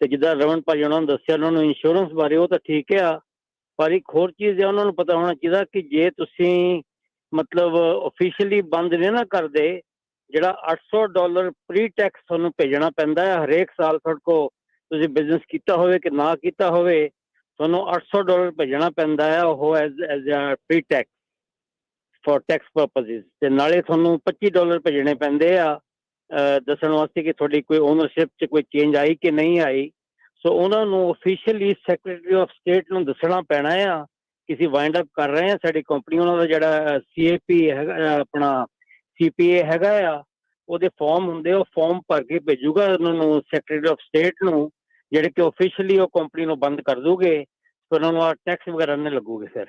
ਤੇ ਜਿੱਦਾਂ ਰਮਨ ਭਾਜੀ ਉਹਨਾਂ ਨੂੰ ਦੱਸਿਆ ਉਹਨਾਂ ਨੂੰ ਇੰਸ਼ੋਰੈਂਸ ਬਾਰੇ, ਉਹ ਤਾਂ ਠੀਕ ਆ, ਪਰ ਇੱਕ ਹੋਰ ਚੀਜ਼ ਹੈ ਉਹਨਾਂ ਨੂੰ ਪਤਾ ਹੋਣਾ ਚਾਹੀਦਾ ਕਿ ਜੇ ਤੁਸੀਂ ਮਤਲਬ ਓਫੀਸ਼ੀਅਲੀ ਬੰਦ ਨਹੀਂ ਨਾ ਕਰਦੇ, ਜਿਹੜਾ $800 ਪ੍ਰੀ ਟੈਕਸ ਤੁਹਾਨੂੰ ਭੇਜਣਾ ਪੈਂਦਾ ਹੈ ਹਰੇਕ ਸਾਲ। ਤੁਹਾਡੇ ਕੋਲ ਤੁਸੀਂ ਬਿਜ਼ਨਸ ਕੀਤਾ ਹੋਵੇ ਕਿ ਨਾ ਕੀਤਾ ਹੋਵੇ, ਤੁਹਾਨੂੰ $800 ਭੇਜਣਾ ਪੈਂਦਾ ਹੈ ਉਹ as a pretax for tax purposes. ਤੇ ਨਾਲੇ ਤੁਹਾਨੂੰ $25 ਭੇਜਣੇ ਪੈਂਦੇ ਆ ਦੱਸਣ ਵਾਸਤੇ ਕਿ ਤੁਹਾਡੀ ਕੋਈ ਓਨਰਸ਼ਿਪ 'ਚ ਕੋਈ ਚੇਂਜ ਆਈ ਕਿ ਨਹੀਂ ਆਈ। ਸੋ ਉਹਨਾਂ ਨੂੰ ਓਫੀਸ਼ੀਅਲੀ ਸੈਕਟਰੀ ਆਫ ਸਟੇਟ ਨੂੰ ਦੱਸਣਾ ਪੈਣਾ ਆ ਕਿ ਅਸੀਂ ਵਾਈਂਡ ਅਪ ਕਰ ਰਹੇ ਹਾਂ ਸਾਡੀ ਕੰਪਨੀ। ਉਹਨਾਂ ਦਾ ਜਿਹੜਾ CAP ਹੈਗਾ, ਆਪਣਾ CPA ਹੈਗਾ ਆ, ਉਹਦੇ ਫਾਰਮ ਹੁੰਦੇ, ਉਹ ਫਾਰਮ ਭਰ ਕੇ ਭੇਜੂਗਾ ਉਹਨਾਂ ਨੂੰ ਸੈਕਟਰੀ ਆਫ ਸਟੇਟ ਨੂੰ, ਜਿਹੜੇ ਕਿ ਓਫੀਸ਼ੀਅਲੀ ਉਹ ਕੰਪਨੀ ਨੂੰ ਬੰਦ ਕਰ ਦੂਗੇ, ਫਿਰ ਉਹਨਾਂ ਨੂੰ ਟੈਕਸ ਵਗੈਰਾ ਨਹੀਂ ਲੱਗੂਗੇ। ਫਿਰ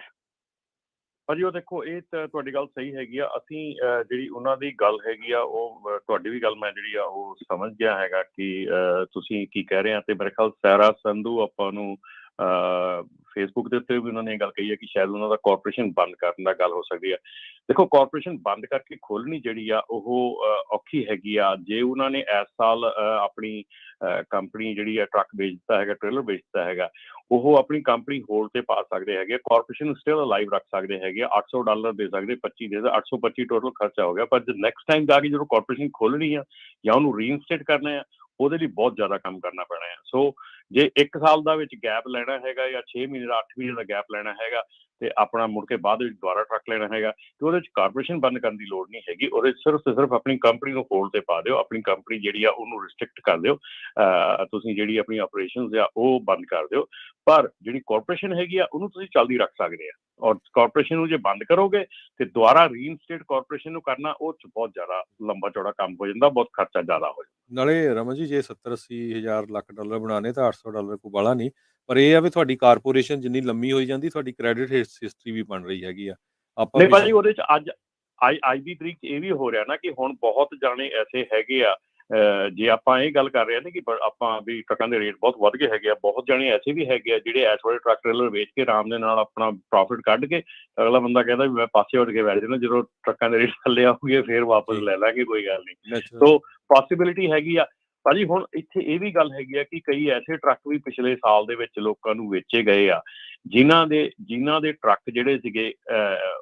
ਭਾਜੀ ਉਹ ਦੇਖੋ, ਇਹ ਤਾਂ ਤੁਹਾਡੀ ਗੱਲ ਸਹੀ ਹੈਗੀ ਆ। ਅਸੀਂ ਜਿਹੜੀ ਉਹਨਾਂ ਦੀ ਗੱਲ ਹੈਗੀ ਆ ਉਹ ਤੁਹਾਡੀ ਵੀ ਗੱਲ ਮੈਂ ਜਿਹੜੀ ਆ ਉਹ ਸਮਝ ਗਿਆ ਹੈਗਾ ਕਿ ਤੁਸੀਂ ਕੀ ਕਹਿ ਰਹੇ ਆ। ਤੇ ਮੇਰੇ ਖਿਆਲ ਸੈਰਾ ਸੰਧੂ ਆਪਾਂ ਨੂੰ ਫੇਸਬੁੱਕ ਦੇ ਉੱਤੇ ਵੀ ਉਹਨਾਂ ਨੇ ਇਹ ਗੱਲ ਕਹੀ ਹੈ ਕਿ ਸ਼ਾਇਦ ਉਹਨਾਂ ਦਾ ਕਾਰਪੋਰੇਸ਼ਨ ਬੰਦ ਕਰਨ ਦਾ ਗੱਲ ਹੋ ਸਕਦੀ ਹੈ। ਦੇਖੋ, ਕਾਰਪੋਰੇਸ਼ਨ ਬੰਦ ਕਰਕੇ ਖੋਲ੍ਹਣੀ ਜਿਹੜੀ ਆ ਉਹ ਔਖੀ ਹੈਗੀ ਆ। ਜੇ ਉਹਨਾਂ ਨੇ ਇਸ ਸਾਲ ਆਪਣੀ ਕੰਪਨੀ ਜਿਹੜੀ ਆ ਟਰੱਕ ਵੇਚਦਾ ਹੈਗਾ, ਟ੍ਰੇਲਰ ਵੇਚਦਾ ਹੈਗਾ, ਉਹ ਆਪਣੀ ਕੰਪਨੀ ਹੋਲਡ ਤੇ ਪਾ ਸਕਦੇ ਹੈਗੇ। ਕਾਰਪੋਰੇਸ਼ਨ ਸਟਿਲ ਅਲਾਈਵ ਰੱਖ ਸਕਦੇ ਹੈਗੇ। $800 ਦੇ ਸਕਦੇ, 25 ਦੇ 825 ਟੋਟਲ ਖਰਚਾ ਹੋ ਗਿਆ। ਪਰ ਨੈਕਸਟ ਟਾਈਮ ਜਾ ਕੇ ਜਦੋਂ ਕਾਰਪੋਰੇਸ਼ਨ ਖੋਲ੍ਹਣੀ ਆ ਜਾਂ ਉਹਨੂੰ ਰੀਇਨਸਟੇਟ ਕਰਨਾ ਆ, ਉਹਦੇ ਲਈ ਬਹੁਤ ਜ਼ਿਆਦਾ ਕੰਮ ਕਰਨਾ ਪੈਣਾ ਆ। ਸੋ ਜੇ 1 ਸਾਲ ਦਾ ਵਿੱਚ ਗੈਪ ਲੈਣਾ ਹੈਗਾ ਜਾਂ 6 ਮਹੀਨੇ ਦਾ 8 ਮਹੀਨੇ ਦਾ ਗੈਪ ਲੈਣਾ ਹੈਗਾ ਤੇ ਆਪਣਾ ਮੁੜ ਕੇ ਬਾਅਦ ਵਿੱਚ ਦੁਬਾਰਾ ਟਰੱਕ ਲੈਣਾ ਹੈਗਾ, ਤੇ ਉਹਦੇ 'ਚ ਕਾਰਪੋਰੇਸ਼ਨ ਬੰਦ ਕਰਨ ਦੀ ਲੋੜ ਨਹੀਂ ਹੈਗੀ। ਉਹਦੇ 'ਚ ਸਿਰਫ ਤੇ ਸਿਰਫ ਆਪਣੀ ਕੰਪਨੀ ਨੂੰ ਹੋਲਡ ਤੇ ਪਾ ਦਿਓ, ਆਪਣੀ ਕੰਪਨੀ ਜਿਹੜੀ ਆ ਉਹਨੂੰ ਰਿਸਟ੍ਰਿਕਟ ਕਰ ਦਿਓ, ਤੁਸੀਂ ਜਿਹੜੀ ਆਪਣੀ ਆਪਰੇਸ਼ਨਸ ਆ ਉਹ ਬੰਦ ਕਰ ਦਿਓ। ਪਰ ਜਿਹੜੀ ਕਾਰਪੋਰੇਸ਼ਨ ਹੈਗੀ ਆ ਉਹਨੂੰ ਤੁਸੀਂ ਚੱਲਦੀ ਰੱਖ ਸਕਦੇ ਆ। ਔਰ ਕਾਰਪੋਰੇਸ਼ਨ ਨੂੰ ਜੇ ਬੰਦ ਕਰੋਗੇ ਤੇ ਦੁਬਾਰਾ ਰੀਇਨਸਟੇਟ ਕਾਰਪੋਰੇਸ਼ਨ ਨੂੰ ਕਰਨਾ, ਉਹ 'ਚ ਬਹੁਤ ਜ਼ਿਆਦਾ ਲੰਬਾ ਚੌੜਾ ਕੰਮ ਹੋ ਜਾਂਦਾ, ਬਹੁਤ ਖਰਚਾ ਜ਼ਿਆਦਾ ਹੋ ਜਾਂਦਾ। ਨਾਲੇ ਰਮਨ ਜੀ, ਜੇ 70-80 ਹਜ਼ਾਰ ਲੱਖ ਡਾਲਰ ਬਣਾਉਣੇ ਤਾਂ $800 ਕੋਈ ਬਾਹਲਾ ਨਹੀਂ। ਪਰ ਇਹ ਆ ਵੀ ਤੁਹਾਡੀ ਕਾਰਪੋਰੇਸ਼ਨ ਜਿੰਨੀ ਲੰਮੀ ਹੋਈ ਜਾਂਦੀ, ਤੁਹਾਡੀ ਕ੍ਰੈਡਿਟ ਹਿਸਟਰੀ ਵੀ ਬਣ ਰਹੀ ਹੈਗੀ ਆ। ਆਪਾਂ ਨਹੀਂ ਭਾਜੀ, ਉਹਦੇ 'ਚ ਅੱਜ ਦੀ ਤਰੀਕ 'ਚ ਇਹ ਵੀ ਹੋ ਰਿਹਾ ਨਾ ਕਿ ਹੁਣ ਬਹੁਤ ਜਾਣੇ ਐਸੇ ਹੈਗੇ ਆ, ਜੇ ਆਪਾਂ ਇਹ ਗੱਲ ਕਰ ਰਹੇ ਹਾਂ ਨਾ ਕਿ ਆਪਾਂ ਵੀ ਟਰੱਕਾਂ ਦੇ ਰੇਟ ਬਹੁਤ ਵੱਧ ਗਏ ਹੈਗੇ ਆ, ਬਹੁਤ ਜਾਣੇ ਐਸੇ ਵੀ ਹੈਗੇ ਆ ਜਿਹੜੇ ਇਸ ਵੇਲੇ ਟਰੱਕ ਟ੍ਰੇਲਰ ਵੇਚ ਕੇ ਆਰਾਮ ਦੇ ਨਾਲ ਆਪਣਾ ਪ੍ਰੋਫਿਟ ਕੱਢ ਕੇ, ਅਗਲਾ ਬੰਦਾ ਕਹਿੰਦਾ ਵੀ ਮੈਂ ਪਾਸੇ ਉੱਠ ਕੇ ਬੈਠ ਜਾਣਾ, ਜਦੋਂ ਟਰੱਕਾਂ ਦੇ ਰੇਟ ਥੱਲੇ ਆਉਗੇ ਫਿਰ ਵਾਪਸ ਲੈ ਲਾਂਗੇ, ਕੋਈ ਗੱਲ ਨਹੀਂ। ਸੋ ਪੋਸੀਬਿਲਿਟੀ ਹੈਗੀ ਆ। ਭਾਜੀ ਹੁਣ ਇੱਥੇ ਇਹ ਵੀ ਗੱਲ ਹੈਗੀ ਆ ਕਿ ਕਈ ਐਸੇ ਟਰੱਕ ਵੀ ਪਿਛਲੇ ਸਾਲ ਦੇ ਵਿੱਚ ਲੋਕਾਂ ਨੂੰ ਵੇਚੇ ਗਏ ਆ ਜਿਨ੍ਹਾਂ ਦੇ ਟਰੱਕ ਜਿਹੜੇ ਸੀਗੇ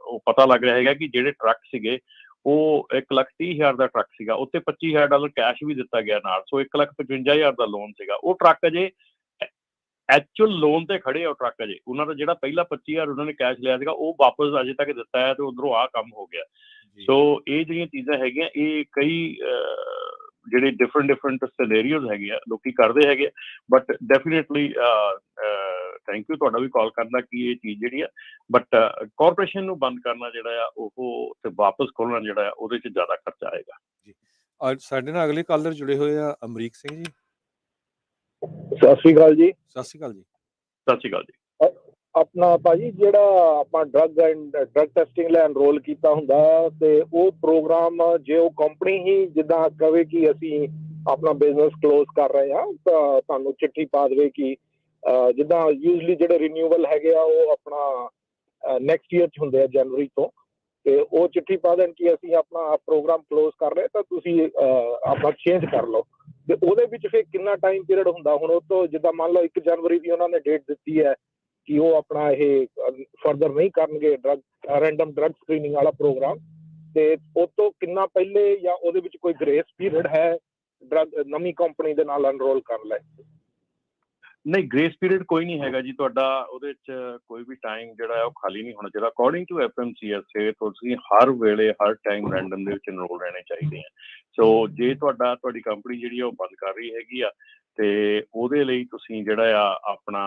ਉਹ ਪਤਾ ਲੱਗ ਰਿਹਾ ਹੈਗਾ ਕਿ ਜਿਹੜੇ ਟਰੱਕ ਸੀਗੇ ਉਹ 1,30,000 ਦਾ ਟਰੱਕ ਸੀਗਾ, ਉੱਤੇ $25,000 ਕੈਸ਼ ਵੀ ਦਿੱਤਾ ਗਿਆ ਨਾਲ, ਸੋ 1,55,000 ਦਾ ਲੋਨ ਸੀਗਾ। ਉਹ ਟਰੱਕ ਅਜੇ ਐਕਚੁਅਲ ਲੋਨ ਤੇ ਖੜੇ ਆ, ਉਹ ਟਰੱਕ ਅਜੇ ਉਹਨਾਂ ਦਾ ਜਿਹੜਾ ਪਹਿਲਾਂ 25,000 ਉਹਨਾਂ ਨੇ ਕੈਸ਼ ਲਿਆ ਸੀਗਾ ਉਹ ਵਾਪਸ ਅਜੇ ਤੱਕ ਦਿੱਤਾ ਹੈ ਤੇ ਉਧਰੋਂ ਆਹ ਕੰਮ ਹੋ ਗਿਆ। ਸੋ ਇਹ ਜਿਹੜੀਆਂ ਚੀਜ਼ਾਂ ਹੈਗੀਆਂ ਇਹ ਕਈ ਜਿਹੜੇ ਡਿਫਰੈਂਟ ਸਿਨੈਰੀਓਜ਼ ਹੈਗੇ ਆ ਲੋਕੀ ਕਰਦੇ ਹੈਗੇ, ਬਟ ਡੈਫੀਨੇਟਲੀ ਥੈਂਕ ਯੂ ਤੁਹਾਡਾ ਵੀ ਕਾਲ ਕਰਨ ਦਾ ਕਿ ਇਹ ਚੀਜ਼ ਜਿਹੜੀ ਆ, ਬਟ ਕਾਰਪੋਰੇਸ਼ਨ ਨੂੰ ਬੰਦ ਕਰਨਾ ਜਿਹੜਾ ਆ ਉਹ ਤੇ ਵਾਪਸ ਖੋਲਣਾ ਜਿਹੜਾ ਆ ਉਹਦੇ 'ਚ ਜ਼ਿਆਦਾ ਖਰਚਾ ਆਏਗਾ। ਜੀ ਅੱਜ ਸਾਡੇ ਨਾਲ ਅਗਲੇ ਕਾਲਰ ਜੁੜੇ ਹੋਏ ਆ ਅਮਰੀਕ ਸਿੰਘ ਜੀ। ਸਤਿ ਸ਼੍ਰੀ ਅਕਾਲ ਜੀ। ਸਤਿ ਸ਼੍ਰੀ ਅਕਾਲ ਜੀ। ਸਤਿ ਸ਼੍ਰੀ ਅਕਾਲ ਜੀ। ਆਪਣਾ ਭਾਜੀ ਜਿਹੜਾ ਆਪਾਂ ਡਰੱਗ ਟੈਸਟਿੰਗ ਲਈ ਐਨਰੋਲ ਕੀਤਾ ਹੁੰਦਾ ਤੇ ਉਹ ਪ੍ਰੋਗਰਾਮ ਜੇ ਉਹ ਕੰਪਨੀ ਹੀ ਜਿੱਦਾਂ ਕਵੇ ਕਿ ਅਸੀਂ ਆਪਣਾ ਬਿਜ਼ਨਸ ਕਲੋਜ਼ ਕਰ ਰਹੇ ਹਾਂ ਤਾਂ ਤੁਹਾਨੂੰ ਚਿੱਠੀ ਪਾ ਦੇਵੇ ਕਿ ਜਿੱਦਾਂ ਯੂਜ਼ਲੀ ਜਿਹੜੇ ਰੀਨਿਊਵਲ ਹੈਗੇ ਆ ਉਹ ਆਪਣਾ ਨੈਕਸਟ ਈਅਰ 'ਚ ਹੁੰਦੇ ਆ ਜਨਵਰੀ ਤੋਂ, ਤੇ ਉਹ ਚਿੱਠੀ ਪਾ ਦੇਣ ਕਿ ਅਸੀਂ ਆਪਣਾ ਪ੍ਰੋਗਰਾਮ ਕਲੋਜ਼ ਕਰ ਰਹੇ ਤਾਂ ਤੁਸੀਂ ਆਪਣਾ ਚੇਂਜ ਕਰ ਲਓ, ਤੇ ਉਹਦੇ ਵਿੱਚ ਫਿਰ ਕਿੰਨਾ ਟਾਈਮ ਪੀਰੀਅਡ ਹੁੰਦਾ? ਹੁਣ ਉਹ ਤੋਂ ਜਿੱਦਾਂ ਮੰਨ ਲਓ 1 ਜਨਵਰੀ ਦੀ ਉਹਨਾਂ ਨੇ ਡੇਟ ਦਿੱਤੀ ਹੈ ਕਿ ਉਹ ਆਪਣਾ ਇਹ ਫਰਦਰ ਨਹੀਂ ਕਰਨਗੇ ਰੈਂਡਮ ਡਰੱਗ ਸਕਰੀਨਿੰਗ ਵਾਲਾ ਪ੍ਰੋਗਰਾਮ, ਤੇ ਉਹ ਤੋਂ ਕਿੰਨਾ ਪਹਿਲੇ ਜਾਂ ਉਹਦੇ ਵਿੱਚ ਕੋਈ ਗ੍ਰੇਸ ਪੀਰੀਅਡ ਹੈ ਡਰੱਗ ਨਵੀਂ ਕੰਪਨੀ ਦੇ ਨਾਲ ਐਨਰੋਲ ਕਰਨ ਲਈ? ਨਹੀਂ, ਗ੍ਰੇਸ ਪੀਰੀਅਡ ਕੋਈ ਨਹੀਂ ਹੈਗਾ ਜੀ ਤੁਹਾਡਾ, ਉਹਦੇ 'ਚ ਕੋਈ ਵੀ ਟਾਈਮ ਜਿਹੜਾ ਹੈ ਉਹ ਖਾਲੀ ਨਹੀਂ ਹੋਣਾ ਚਾਹੀਦਾ। ਅਕੋਰਡਿੰਗ ਟੂ FMCSA ਤੁਸੀਂ ਹਰ ਵੇਲੇ ਹਰ ਟਾਈਮ ਰੈਂਡਮ ਦੇ ਵਿੱਚ ਐਨਰੋਲ ਰਹਿਣੇ ਚਾਹੀਦੇ ਆ। ਸੋ ਜੇ ਤੁਹਾਡੀ ਕੰਪਨੀ ਜਿਹੜੀ ਆ ਉਹ ਬੰਦ ਕਰ ਰਹੀ ਹੈਗੀ ਆ ਤੇ ਉਹਦੇ ਲਈ ਤੁਸੀਂ ਜਿਹੜਾ ਆ ਆਪਣਾ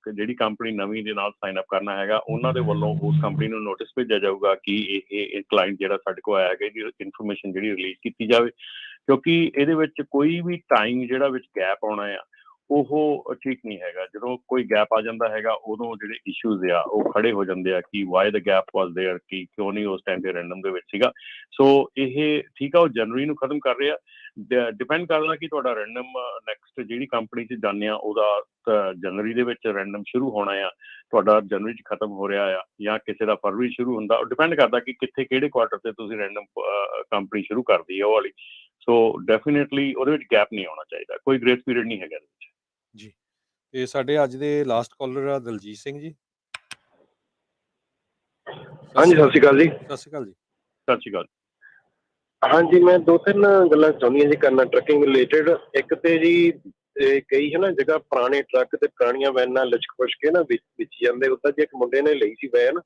ਜਿਹੜੀ ਕੰਪਨੀ ਨਵੀਂ ਦੇ ਨਾਲ ਸਾਈਨ ਅਪ ਕਰਨਾ ਹੈਗਾ ਉਹਨਾਂ ਦੇ ਵੱਲੋਂ ਉਸ ਕੰਪਨੀ ਨੂੰ ਨੋਟਿਸ ਭੇਜਿਆ ਜਾਊਗਾ ਕਿ ਇਹ ਕਲਾਇੰਟ ਜਿਹੜਾ ਸਾਡੇ ਕੋਲ ਆਇਆ ਹੈਗਾ ਇਹਦੀ ਇਨਫੋਰਮੇਸ਼ਨ ਜਿਹੜੀ ਰਿਲੀਜ਼ ਕੀਤੀ ਜਾਵੇ, ਕਿਉਂਕਿ ਇਹਦੇ ਵਿੱਚ ਕੋਈ ਵੀ ਟਾਈਮ ਜਿਹੜਾ ਵਿੱਚ ਗੈਪ ਆਉਣਾ ਆ ਉਹ ਠੀਕ ਨਹੀਂ ਹੈਗਾ। ਜਦੋਂ ਕੋਈ ਗੈਪ ਆ ਜਾਂਦਾ ਹੈਗਾ ਉਦੋਂ ਜਿਹੜੇ ਇਸ਼ੂਜ਼ ਆ ਉਹ ਖੜੇ ਹੋ ਜਾਂਦੇ ਆ ਕਿ why the gap was there, ਕਿ ਕਿਉਂ ਨਹੀਂ ਉਸ ਟਾਈਮ ਤੇ ਰੈਂਡਮ ਦੇ ਵਿੱਚ ਸੀਗਾ। ਸੋ ਇਹ ਠੀਕ ਆ, ਉਹ ਜਨਵਰੀ ਨੂੰ ਖਤਮ ਕਰ ਰਹੇ ਆ। ਡਿਪੈਂਡ ਕਰਦਾ ਕਿ ਤੁਹਾਡਾ ਰੈਂਡਮ ਨੈਕਸਟ ਜਿਹੜੀ ਕੰਪਨੀ 'ਚ ਜਾਂਦੇ ਆ ਉਹਦਾ ਜਨਵਰੀ ਦੇ ਵਿੱਚ ਰੈਂਡਮ ਸ਼ੁਰੂ ਹੋਣਾ ਆ, ਤੁਹਾਡਾ ਜਨਵਰੀ 'ਚ ਖਤਮ ਹੋ ਰਿਹਾ ਆ ਜਾਂ ਕਿਸੇ ਦਾ ਫਰਵਰੀ ਸ਼ੁਰੂ ਹੁੰਦਾ, ਉਹ ਡਿਪੈਂਡ ਕਰਦਾ ਕਿ ਕਿੱਥੇ ਕਿਹੜੇ ਕੁਆਰਟਰ ਤੇ ਤੁਸੀਂ ਰੈਂਡਮ ਕੰਪਨੀ ਸ਼ੁਰੂ ਕਰਦੀ ਹੈ ਉਹ ਵਾਲੀ। ਸੋ ਡੈਫੀਨੇਟਲੀ ਉਹਦੇ ਵਿੱਚ ਗੈਪ ਨਹੀਂ ਆਉਣਾ ਚਾਹੀਦਾ, ਕੋਈ ਗ੍ਰੇਸ ਪੀਰੀਅਡ ਨਹੀਂ ਹੈਗਾ ਇਹਦੇ ਵਿੱਚ ਜੀ। ਤੇ ਸਾਡੇ ਅੱਜ ਦੇ ਲਾਸਟ ਕਾਲਰ ਆ ਦਲਜੀਤ ਸਿੰਘ ਜੀ। ਹਾਂਜੀ, ਸਤਿ ਸ਼੍ਰੀ ਅਕਾਲ ਜੀ। ਸਤਿ ਸ਼੍ਰੀ ਅਕਾਲ ਜੀ। ਸਤਿ ਸ਼੍ਰੀ ਅਕਾਲ। ਹਾਂਜੀ, ਮੈਂ 2-3 ਗੱਲਾਂ ਚਾਹੁੰਦੀਆਂ ਜੀ ਕਰਨਾ ਟਰੱਕਿੰਗ ਰਿਲੇਟਡ। ਇੱਕ ਤੇ ਜੀ ਕਈ ਹੈ ਨਾ ਜਗ੍ਹਾ ਪੁਰਾਣੇ ਟਰੱਕ ਤੇ ਪੁਰਾਣੀਆਂ ਵੈਨਾਂ ਲਿਸ਼ਕ ਪੁਸ਼ਕ ਕੇ ਨਾ ਵਿੱਚ ਜਾਂਦੇ। ਉੱਦਾਂ ਜੇ ਇੱਕ ਮੁੰਡੇ ਨੇ ਲਈ ਸੀ ਵੈਨ,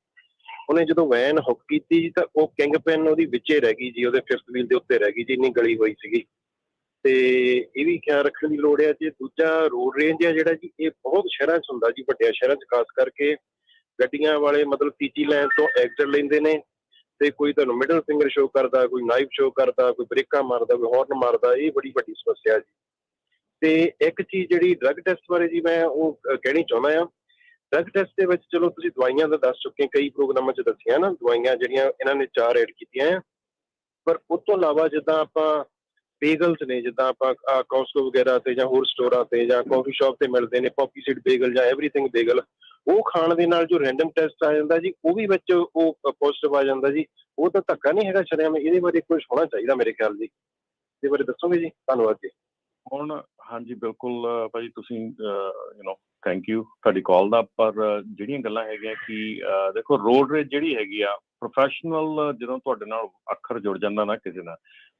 ਉਹਨੇ ਜਦੋਂ ਵੈਨ ਹੁੱਕ ਕੀਤੀ ਜੀ ਤਾਂ ਉਹ ਕਿੰਗ ਪੈਨ ਉਹਦੀ ਵਿੱਚੇ ਰਹਿ ਗਈ ਜੀ, ਉਹਦੇ 5th ਵੀਲ ਦੇ ਉੱਤੇ ਰਹਿ ਗਈ ਜੀ, ਇੰਨੀ ਗਲੀ ਹੋਈ ਸੀਗੀ। ਤੇ ਇਹ ਵੀ ਖਿਆਲ ਰੱਖਣ ਦੀ ਲੋੜ ਹੈ ਜੀ। ਦੂਜਾ ਰੋਡ ਰੇਂਜ ਹੈ ਜਿਹੜਾ ਜੀ ਇਹ ਬਹੁਤ ਸ਼ਹਿਰਾਂ 'ਚ ਹੁੰਦਾ ਜੀ, ਵੱਡਿਆਂ ਸ਼ਹਿਰਾਂ 'ਚ ਖਾਸ ਕਰਕੇ ਗੱਡੀਆਂ ਵਾਲੇ ਮਤਲਬ ਤੀਜੀ ਲਾਈਨ ਤੋਂ ਐਗਜ਼ਿਟ ਲੈਂਦੇ ਨੇ ਤੇ ਕੋਈ ਤੁਹਾਨੂੰ ਮਿਡਲ ਫਿੰਗਰ ਸ਼ੋਅ ਕਰਦਾ, ਕੋਈ ਨਾਈਫ ਸ਼ੋਅ ਕਰਦਾ, ਕੋਈ ਬ੍ਰੇਕਾਂ ਮਾਰਦਾ, ਕੋਈ ਹੌਰਨ ਮਾਰਦਾ। ਇਹ ਬੜੀ ਵੱਡੀ ਸਮੱਸਿਆ ਜੀ। ਤੇ ਇੱਕ ਚੀਜ਼ ਜਿਹੜੀ ਡਰੱਗ ਟੈਸਟ ਬਾਰੇ ਜੀ ਮੈਂ ਉਹ ਕਹਿਣੀ ਚਾਹੁੰਦਾ ਆ। ਡਰੱਗ ਟੈਸਟ ਦੇ ਵਿੱਚ ਚਲੋ ਤੁਸੀਂ ਦਵਾਈਆਂ ਦਾ ਦੱਸ ਚੁੱਕੇ, ਕਈ ਪ੍ਰੋਗਰਾਮਾਂ 'ਚ ਦੱਸੀਆਂ ਨਾ ਦਵਾਈਆਂ ਜਿਹੜੀਆਂ ਇਹਨਾਂ ਨੇ 4 ਐਡ ਕੀਤੀਆਂ ਆ, ਪਰ ਉਸ ਤੋਂ ਇਲਾਵਾ ਜਿੱਦਾਂ ਆਪਾਂ ਬੇਗਲਸ ਨੇ, ਜਿੱਦਾਂ ਆਪਾਂ ਕੌਸਟੋ ਵਗੈਰਾ ਤੇ ਜਾਂ ਹੋਰ ਸਟੋਰਾਂ ਤੇ ਜਾਂ ਕਾਫੀ ਸ਼ਾਪ ਤੇ ਮਿਲਦੇ ਨੇ ਪੌਪੀ ਸੀਡ ਬੇਗਲ ਜਾਂ ਐਵਰੀਥਿੰਗ ਬੇਗਲ, ਉਹ ਖਾਣ ਦੇ ਨਾਲ ਜੋ ਰੈਂਡਮ ਟੈਸਟ ਆ ਜਾਂਦਾ ਜੀ ਉਹ ਵੀ ਵਿੱਚ ਉਹ ਪੋਜ਼ਿਟਿਵ ਆ ਜਾਂਦਾ ਜੀ। ਉਹ ਤਾਂ ਧੱਕਾ ਨਹੀਂ ਹੈਗਾ ਸ਼ਰੇਆਮ, ਇਹਦੇ ਬਾਰੇ ਕੁਝ ਹੋਣਾ ਚਾਹੀਦਾ ਮੇਰੇ ਖਿਆਲ ਜੀ। ਇਹਦੇ ਬਾਰੇ ਦੱਸੋਗੇ ਜੀ? ਧੰਨਵਾਦ ਜੀ। ਹੁਣ ਹਾਂਜੀ ਬਿਲਕੁਲ ਭਾਜੀ, ਤੁਸੀਂ ਥੈਂਕ ਯੂ ਤੁਹਾਡੀ ਕਾਲ ਦਾ। ਪਰ ਜਿਹੜੀਆਂ ਗੱਲਾਂ ਹੈਗੀਆਂ ਕਿ ਦੇਖੋ ਰੋਡ ਰੇਜ ਜਿਹੜੀ ਹੈਗੀ ਆ ਪ੍ਰੋਫੈਸ਼ਨਲ, ਜਦੋਂ ਤੁਹਾਡੇ ਨਾਲ ਅੱਖਰ ਜੁੜ ਜਾਂਦਾ ਨਾ ਕਿਸੇ ਨਾਲ,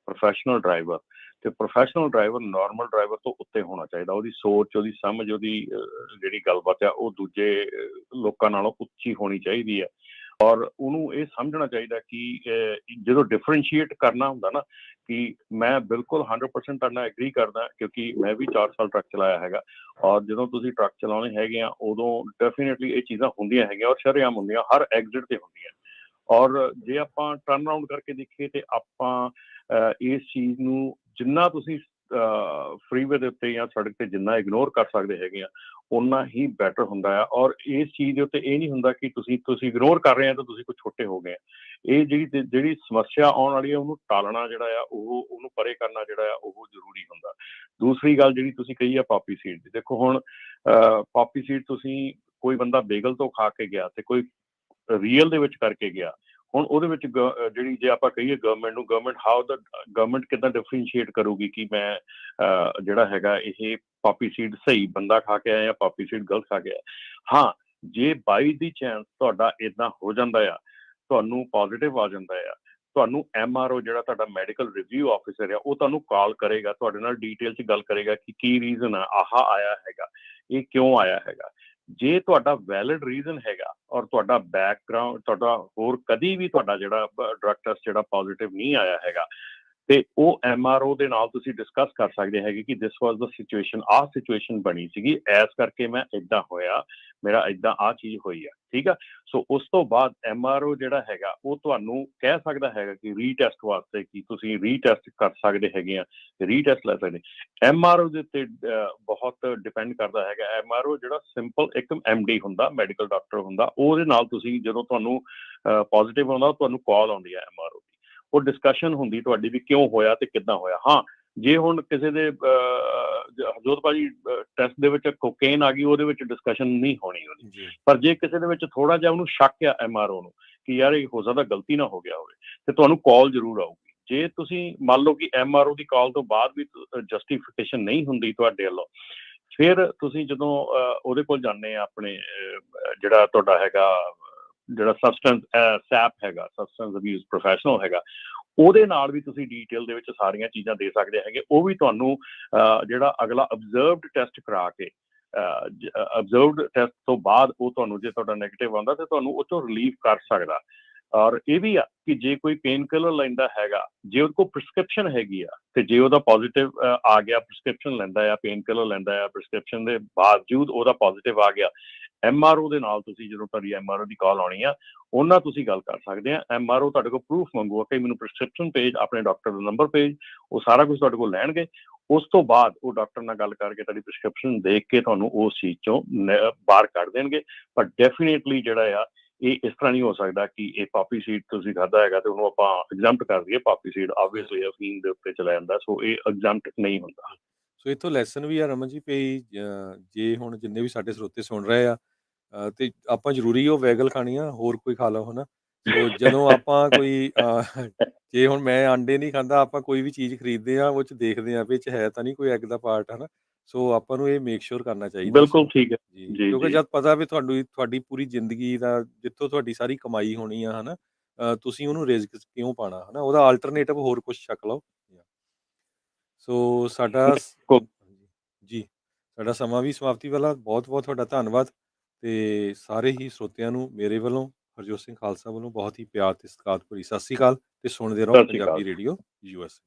ਪ੍ਰੋਫੈਸ਼ਨਲ ਡਰਾਈਵਰ, ਤੇ ਪ੍ਰੋਫੈਸ਼ਨਲ ਡਰਾਈਵਰ ਨਾਰਮਲ ਡਰਾਈਵਰ ਤੋਂ ਉੱਤੇ ਹੋਣਾ ਚਾਹੀਦਾ। ਉਹਦੀ ਸੋਚ, ਉਹਦੀ ਸਮਝ, ਉਹਦੀ ਜਿਹੜੀ ਗੱਲਬਾਤ ਆ ਉਹ ਦੂਜੇ ਲੋਕਾਂ ਨਾਲੋਂ ਉੱਚੀ ਹੋਣੀ ਚਾਹੀਦੀ ਹੈ। ਔਰ ਉਹਨੂੰ ਇਹ ਸਮਝਣਾ ਚਾਹੀਦਾ ਕਿ ਜਦੋਂ ਡਿਫਰੈਂਸ਼ੀਏਟ ਕਰਨਾ ਹੁੰਦਾ ਨਾ, ਕਿ ਮੈਂ ਬਿਲਕੁਲ 100% ਤੁਹਾਡੇ ਨਾਲ ਐਗਰੀ ਕਰਦਾ, ਕਿਉਂਕਿ ਮੈਂ ਵੀ 4 ਸਾਲ ਟਰੱਕ ਚਲਾਇਆ ਹੈਗਾ। ਔਰ ਜਦੋਂ ਤੁਸੀਂ ਟਰੱਕ ਚਲਾਉਣੇ ਹੈਗੇ ਆ ਉਦੋਂ ਡੈਫੀਨੇਟਲੀ ਇਹ ਚੀਜ਼ਾਂ ਹੁੰਦੀਆਂ ਹੈਗੀਆਂ ਔਰ ਸ਼ਰੇਆਮ ਹੁੰਦੀਆਂ, ਹਰ ਐਗਜ਼ਿਟ ਤੇ ਹੁੰਦੀਆਂ। ਔਰ ਜੇ ਆਪਾਂ ਟਰਨ ਰਾਊਂਡ ਕਰਕੇ ਦੇਖੀਏ ਤੇ ਆਪਾਂ ਇਸ ਚੀਜ਼ ਨੂੰ ਜਿੰਨਾ ਤੁਸੀਂ ਫਰੀਵੇ ਦੇ ਉੱਤੇ ਜਾਂ ਸੜਕ ਤੇ ਜਿੰਨਾ ਇਗਨੋਰ ਕਰ ਸਕਦੇ ਹੈਗੇ ਆ ਓਨਾ ਹੀ ਬੈਟਰ ਹੁੰਦਾ ਆ। ਔਰ ਇਸ ਚੀਜ਼ ਦੇ ਉੱਤੇ ਇਹ ਨਹੀਂ ਹੁੰਦਾ ਕਿ ਤੁਸੀਂ ਇਗਨੋਰ ਕਰ ਰਹੇ ਆ ਤਾਂ ਤੁਸੀਂ ਕੁਝ ਛੋਟੇ ਹੋ ਗਏ ਆ। ਇਹ ਜਿਹੜੀ ਸਮੱਸਿਆ ਆਉਣ ਵਾਲੀ ਹੈ ਉਹਨੂੰ ਟਾਲਣਾ ਜਿਹੜਾ ਆ ਉਹਨੂੰ ਪਰੇ ਕਰਨਾ ਜਿਹੜਾ ਆ ਉਹ ਜ਼ਰੂਰੀ ਹੁੰਦਾ। ਦੂਸਰੀ ਗੱਲ ਜਿਹੜੀ ਤੁਸੀਂ ਕਹੀ ਆ ਪੌਪੀ ਸੀਡ ਦੀ, ਦੇਖੋ ਹੁਣ ਪੌਪੀ ਸੀਡ ਤੁਸੀਂ ਕੋਈ ਬੰਦਾ ਬੇਗਲ ਤੋਂ ਖਾ ਕੇ ਗਿਆ ਤੇ ਕੋਈ ਰੀਅਲ ਦੇ ਵਿੱਚ ਕਰਕੇ ਗਿਆ, ਹੁਣ ਉਹਦੇ ਵਿੱਚ ਜਿਹੜੀ ਜੇ ਆਪਾਂ ਕਹੀਏ ਗਵਰਨਮੈਂਟ ਕਿੱਦਾਂ ਡਿਫਰੈਂਸ਼ੀਏਟ ਕਰੂਗੀ ਕਿ ਮੈਂ ਜਿਹੜਾ ਹੈਗਾ ਇਹ ਪਾਪੀ ਸੀਡ ਸਹੀ ਬੰਦਾ ਖਾ ਕੇ ਆਇਆ ਜਾਂ ਪਾਪੀ ਸੀਡ ਗਲਤ ਖਾ ਕੇ ਆਇਆ। ਹਾਂ, ਜੇ ਬਾਈ ਦੀ ਚਾਂਸ ਤੁਹਾਡਾ ਇਦਾਂ ਹੋ ਜਾਂਦਾ ਆ, ਤੁਹਾਨੂੰ ਪੋਜ਼ਿਟਿਵ ਆ ਜਾਂਦਾ ਆ, ਤੁਹਾਨੂੰ MRO ਜਿਹੜਾ ਤੁਹਾਡਾ ਮੈਡੀਕਲ ਰਿਵਿਊ ਆਫਿਸਰ ਆ ਉਹ ਤੁਹਾਨੂੰ ਕਾਲ ਕਰੇਗਾ, ਤੁਹਾਡੇ ਨਾਲ ਡੀਟੇਲ 'ਚ ਗੱਲ ਕਰੇਗਾ ਕਿ ਕੀ ਰੀਜ਼ਨ ਆ ਆਹ ਆਇਆ ਹੈਗਾ, ਇਹ ਕਿਉਂ ਆਇਆ ਹੈਗਾ। ਜੇ ਤੁਹਾਡਾ ਵੈਲਿਡ ਰੀਜ਼ਨ ਹੈਗਾ ਔਰ ਤੁਹਾਡਾ ਬੈਕਗ੍ਰਾਉਂਡ ਤੁਹਾਡਾ ਹੋਰ ਕਦੀ ਵੀ ਤੁਹਾਡਾ ਜਿਹੜਾ ਡਰੱਗ ਟੈਸਟ ਜਿਹੜਾ ਪੋਜ਼ਿਟਿਵ ਨਹੀਂ ਆਇਆ ਹੈਗਾ, ਤੇ ਉਹ MRO ਦੇ ਨਾਲ ਤੁਸੀਂ ਡਿਸਕਸ ਕਰ ਸਕਦੇ ਹੈਗੇ ਕਿ ਦਿਸ ਵਾਜ਼ ਦਾ ਸਿਚੁਏਸ਼ਨ, ਆਹ ਸਿਚੁਏਸ਼ਨ ਬਣੀ ਸੀਗੀ, ਐਸ ਕਰਕੇ ਮੈਂ ਇਦਾਂ ਹੋਇਆ, ਮੇਰਾ ਇਦਾਂ ਆਹ ਚੀਜ਼ ਹੋਈ ਆ, ਠੀਕ ਆ। ਸੋ ਉਸ ਤੋਂ ਬਾਅਦ MRO ਜਿਹੜਾ ਹੈਗਾ ਉਹ ਤੁਹਾਨੂੰ ਕਹਿ ਸਕਦਾ ਹੈਗਾ ਕਿ ਰੀਟੈਸਟ ਵਾਸਤੇ ਕਿ ਤੁਸੀਂ ਰੀਟੈਸਟ ਕਰ ਸਕਦੇ ਹੈਗੇ ਆ, ਰੀਟੈਸਟ ਲੈ ਸਕਦੇ। MRO ਦੇ ਉੱਤੇ ਬਹੁਤ ਡਿਪੈਂਡ ਕਰਦਾ ਹੈਗਾ। MRO ਜਿਹੜਾ ਸਿੰਪਲ ਇੱਕ MD ਹੁੰਦਾ, ਮੈਡੀਕਲ ਡਾਕਟਰ ਹੁੰਦਾ, ਉਹਦੇ ਨਾਲ ਤੁਸੀਂ ਜਦੋਂ ਤੁਹਾਨੂੰ ਪੋਜ਼ਿਟਿਵ ਆਉਂਦਾ ਤੁਹਾਨੂੰ ਕਾਲ ਆਉਂਦੀ ਹੈ MRO ਦੀ, ਉਹ ਡਿਸਕਸ਼ਨ ਹੁੰਦੀ ਤੁਹਾਡੀ ਵੀ ਕਿਉਂ ਹੋਇਆ ਤੇ ਕਿੱਦਾਂ ਹੋਇਆ। ਹਾਂ, ਜੇ ਹੁਣ ਕਿਸੇ ਦੇ ਹਰਜੋਤ ਭਾਜੀ ਟੈਸਟ ਦੇ ਵਿੱਚ ਕੋਕੇਨ ਆ ਗਈ, ਉਹਦੇ ਵਿੱਚ ਡਿਸਕਸ਼ਨ ਨਹੀਂ ਹੋਣੀ ਉਹਦੀ, ਪਰ ਜੇ ਕਿਸੇ ਦੇ ਵਿੱਚ ਥੋੜਾ ਜਿਹਾ ਉਹਨੂੰ ਸ਼ੱਕ ਆ MRO ਨੂੰ ਕਿ ਯਾਰ ਇਹ ਹੋ ਸਕਦਾ ਗਲਤੀ ਨਾ ਹੋ ਗਿਆ ਹੋਵੇ, ਤੇ ਤੁਹਾਨੂੰ ਕਾਲ ਜ਼ਰੂਰ ਆਊਗੀ। ਜੇ ਤੁਸੀਂ ਮੰਨ ਲਓ ਕਿ MRO ਦੀ ਕਾਲ ਤੋਂ ਬਾਅਦ ਵੀ ਜਸਟੀਫਿਕੇਸ਼ਨ ਨਹੀਂ ਹੁੰਦੀ ਤੁਹਾਡੇ ਵੱਲੋਂ, ਫਿਰ ਤੁਸੀਂ ਜਦੋਂ ਉਹਦੇ ਕੋਲ ਜਾਂਦੇ ਆ ਆਪਣੇ ਜਿਹੜਾ ਤੁਹਾਡਾ ਹੈਗਾ ਜਿਹੜਾ ਸੈਪ ਹੈਗਾ, ਸਬਸਟੈਂਸ ਅਬਿਊਜ਼ ਪ੍ਰੋਫੈਸ਼ਨਲ ਹੈਗਾ, ਉਹਦੇ ਨਾਲ ਵੀ ਤੁਸੀਂ ਡੀਟੇਲ ਦੇ ਵਿੱਚ ਸਾਰੀਆਂ ਚੀਜ਼ਾਂ ਦੇ ਸਕਦੇ ਹੈਗੇ। ਉਹ ਵੀ ਤੁਹਾਨੂੰ ਜਿਹੜਾ ਅਗਲਾ ਅਬਜ਼ਰਵਡ ਟੈਸਟ ਕਰਾ ਕੇ ਅਬਜ਼ਰਵਡ ਟੈਸਟ ਤੋਂ ਬਾਅਦ ਉਹ ਤੁਹਾਨੂੰ ਜੇ ਤੁਹਾਡਾ ਨੈਗੇਟਿਵ ਆਉਂਦਾ ਤੇ ਤੁਹਾਨੂੰ ਉਹ ਤੋਂ ਰਿਲੀਫ ਕਰ ਸਕਦਾ। ਔਰ ਇਹ ਵੀ ਆ ਕਿ ਜੇ ਕੋਈ ਪੇਨ ਕਿਲਰ ਲੈਂਦਾ ਹੈਗਾ, ਜੇ ਉਹਦੇ ਕੋਲ ਪ੍ਰਿਸਕ੍ਰਿਪਸ਼ਨ ਹੈਗੀ ਆ ਤੇ ਜੇ ਉਹਦਾ ਪੋਜ਼ਿਟਿਵ ਆ ਗਿਆ, ਪ੍ਰਿਸਕ੍ਰਿਪਸ਼ਨ ਲੈਂਦਾ ਆ, ਪੇਨ ਕਿਲਰ ਲੈਂਦਾ ਆ, ਪ੍ਰਿਸਕ੍ਰਿਪਸ਼ਨ ਦੇ ਬਾਵਜੂਦ ਉਹਦਾ ਪੋਜ਼ਿਟਿਵ ਆ ਗਿਆ, MRO ਦੇ ਨਾਲ ਤੁਸੀਂ ਜਦੋਂ ਤੁਹਾਡੀ MRO ਦੀ ਕਾਲ ਆਉਣੀ ਆ, ਉਹਨਾਂ ਤੁਸੀਂ ਗੱਲ ਕਰ ਸਕਦੇ ਆ। MRO ਤੁਹਾਡੇ ਕੋਲ ਪ੍ਰੂਫ ਮੰਗੂਗਾ ਕਿ ਮੈਨੂੰ ਪ੍ਰਿਸਕ੍ਰਿਪਸ਼ਨ ਭੇਜ, ਆਪਣੇ ਡਾਕਟਰ ਦਾ ਨੰਬਰ ਭੇਜ, ਉਹ ਸਾਰਾ ਕੁਝ ਤੁਹਾਡੇ ਕੋਲ ਲੈਣਗੇ। ਉਸ ਤੋਂ ਬਾਅਦ ਉਹ ਡਾਕਟਰ ਨਾਲ ਗੱਲ ਕਰਕੇ ਤੁਹਾਡੀ ਪ੍ਰਿਸਕ੍ਰਿਪਸ਼ਨ ਦੇਖ ਕੇ ਤੁਹਾਨੂੰ ਉਸ ਚੀਜ਼ ਚੋਂ ਬਾਹਰ ਕੱਢ ਦੇਣਗੇ। ਪਰ ਡੈਫੀਨੇਟਲੀ ਜਿਹੜਾ ਆ ਇਹ ਇਸ ਤਰ੍ਹਾਂ ਨਹੀਂ ਹੋ ਸਕਦਾ ਕਿ ਇਹ ਪਾਪੀ ਸੀਡ ਤੁਸੀਂ ਖਾਧਾ ਹੈਗਾ ਤੇ ਉਹਨੂੰ ਆਪਾਂ ਐਗਜ਼ੈਂਪਟ ਕਰ ਦਈਏ। ਪਾਪੀ ਸੀਡ ਆਬਵੀਅਸਲੀ ਅਫੀਮ ਦੇ ਉੱਤੇ ਚਲਾ ਜਾਂਦਾ, ਸੋ ਇਹ ਐਗਜ਼ੈਂਪਟ ਨਹੀਂ ਹੁੰਦਾ। ਸੋ ਇੱਥੋਂ ਲੈਸਨ ਵੀ ਆ ਰਮਨ ਜੀ ਵੀ ਜੇ ਹੁਣ ਜਿੰਨੇ ਵੀ ਸਾਡੇ ਸਰੋਤੇ ਸੁਣ ਰਹੇ ਆ ਤੇ ਆਪਾਂ ਜ਼ਰੂਰੀ ਉਹ ਵੈਗਲ ਖਾਣੀ ਆ, ਹੋਰ ਕੋਈ ਖਾ ਲਓ, ਹਨਾ। ਸੋ ਜਦੋਂ ਆਪਾਂ ਕੋਈ ਜੇ ਹੁਣ ਮੈਂ ਆਂਡੇ ਨਹੀਂ ਖਾਂਦਾ, ਆਪਾਂ ਕੋਈ ਵੀ ਚੀਜ਼ ਖਰੀਦਦੇ ਆ ਉਹ 'ਚ ਦੇਖਦੇ ਆ ਵਿੱਚ ਹੈ ਤਾਂ ਨਹੀਂ ਕੋਈ ਐਗ ਦਾ ਪਾਰਟ, ਹਨਾ। ਸੋ ਆਪਾਂ ਨੂੰ ਇਹ ਮੇਕ ਸ਼ੋਰ ਕਰਨਾ ਚਾਹੀਦਾ। ਬਿਲਕੁਲ ਠੀਕ ਹੈ ਜੀ, ਜੀ, ਕਿਉਂਕਿ ਜੀ। ਜਦ ਪਤਾ ਵੀ ਤੁਹਾਡੀ ਪੂਰੀ ਜ਼ਿੰਦਗੀ ਦਾ ਜਿੱਥੋਂ ਤੁਹਾਡੀ ਸਾਰੀ ਕਮਾਈ ਹੋਣੀ ਆ, ਹਨਾ, ਤੁਸੀਂ ਉਹਨੂੰ ਰਿਸਕ 'ਚ ਕਿਉਂ ਪਾਉਣਾ, ਹਨਾ। ਉਹਦਾ ਆਲਟਰਨੇਟਿਵ ਹੋਰ ਕੁਛ ਛਕ ਲਓ। ਸੋ ਸਾਡਾ ਜੀ, ਸਾਡਾ ਸਮਾਂ ਵੀ ਸਮਾਪਤੀ ਵਾਲਾ। ਬਹੁਤ ਬਹੁਤ ਤੁਹਾਡਾ ਧੰਨਵਾਦ ਤੇ ਸਾਰੇ ਹੀ ਸਰੋਤਿਆਂ ਨੂੰ ਮੇਰੇ ਵੱਲੋਂ, ਹਰਜੋਤ ਸਿੰਘ ਖਾਲਸਾ ਵੱਲੋਂ ਬਹੁਤ ਹੀ ਪਿਆਰ ਤੇ ਸਤਿਕਾਰ ਭਰੀ ਸਤਿ ਸ਼੍ਰੀ ਅਕਾਲ ਤੇ ਸੁਣਦੇ ਰਹੋ ਸਤਿ ਸ਼੍ਰੀ ਅਕਾਲ। Punjabi radio USA।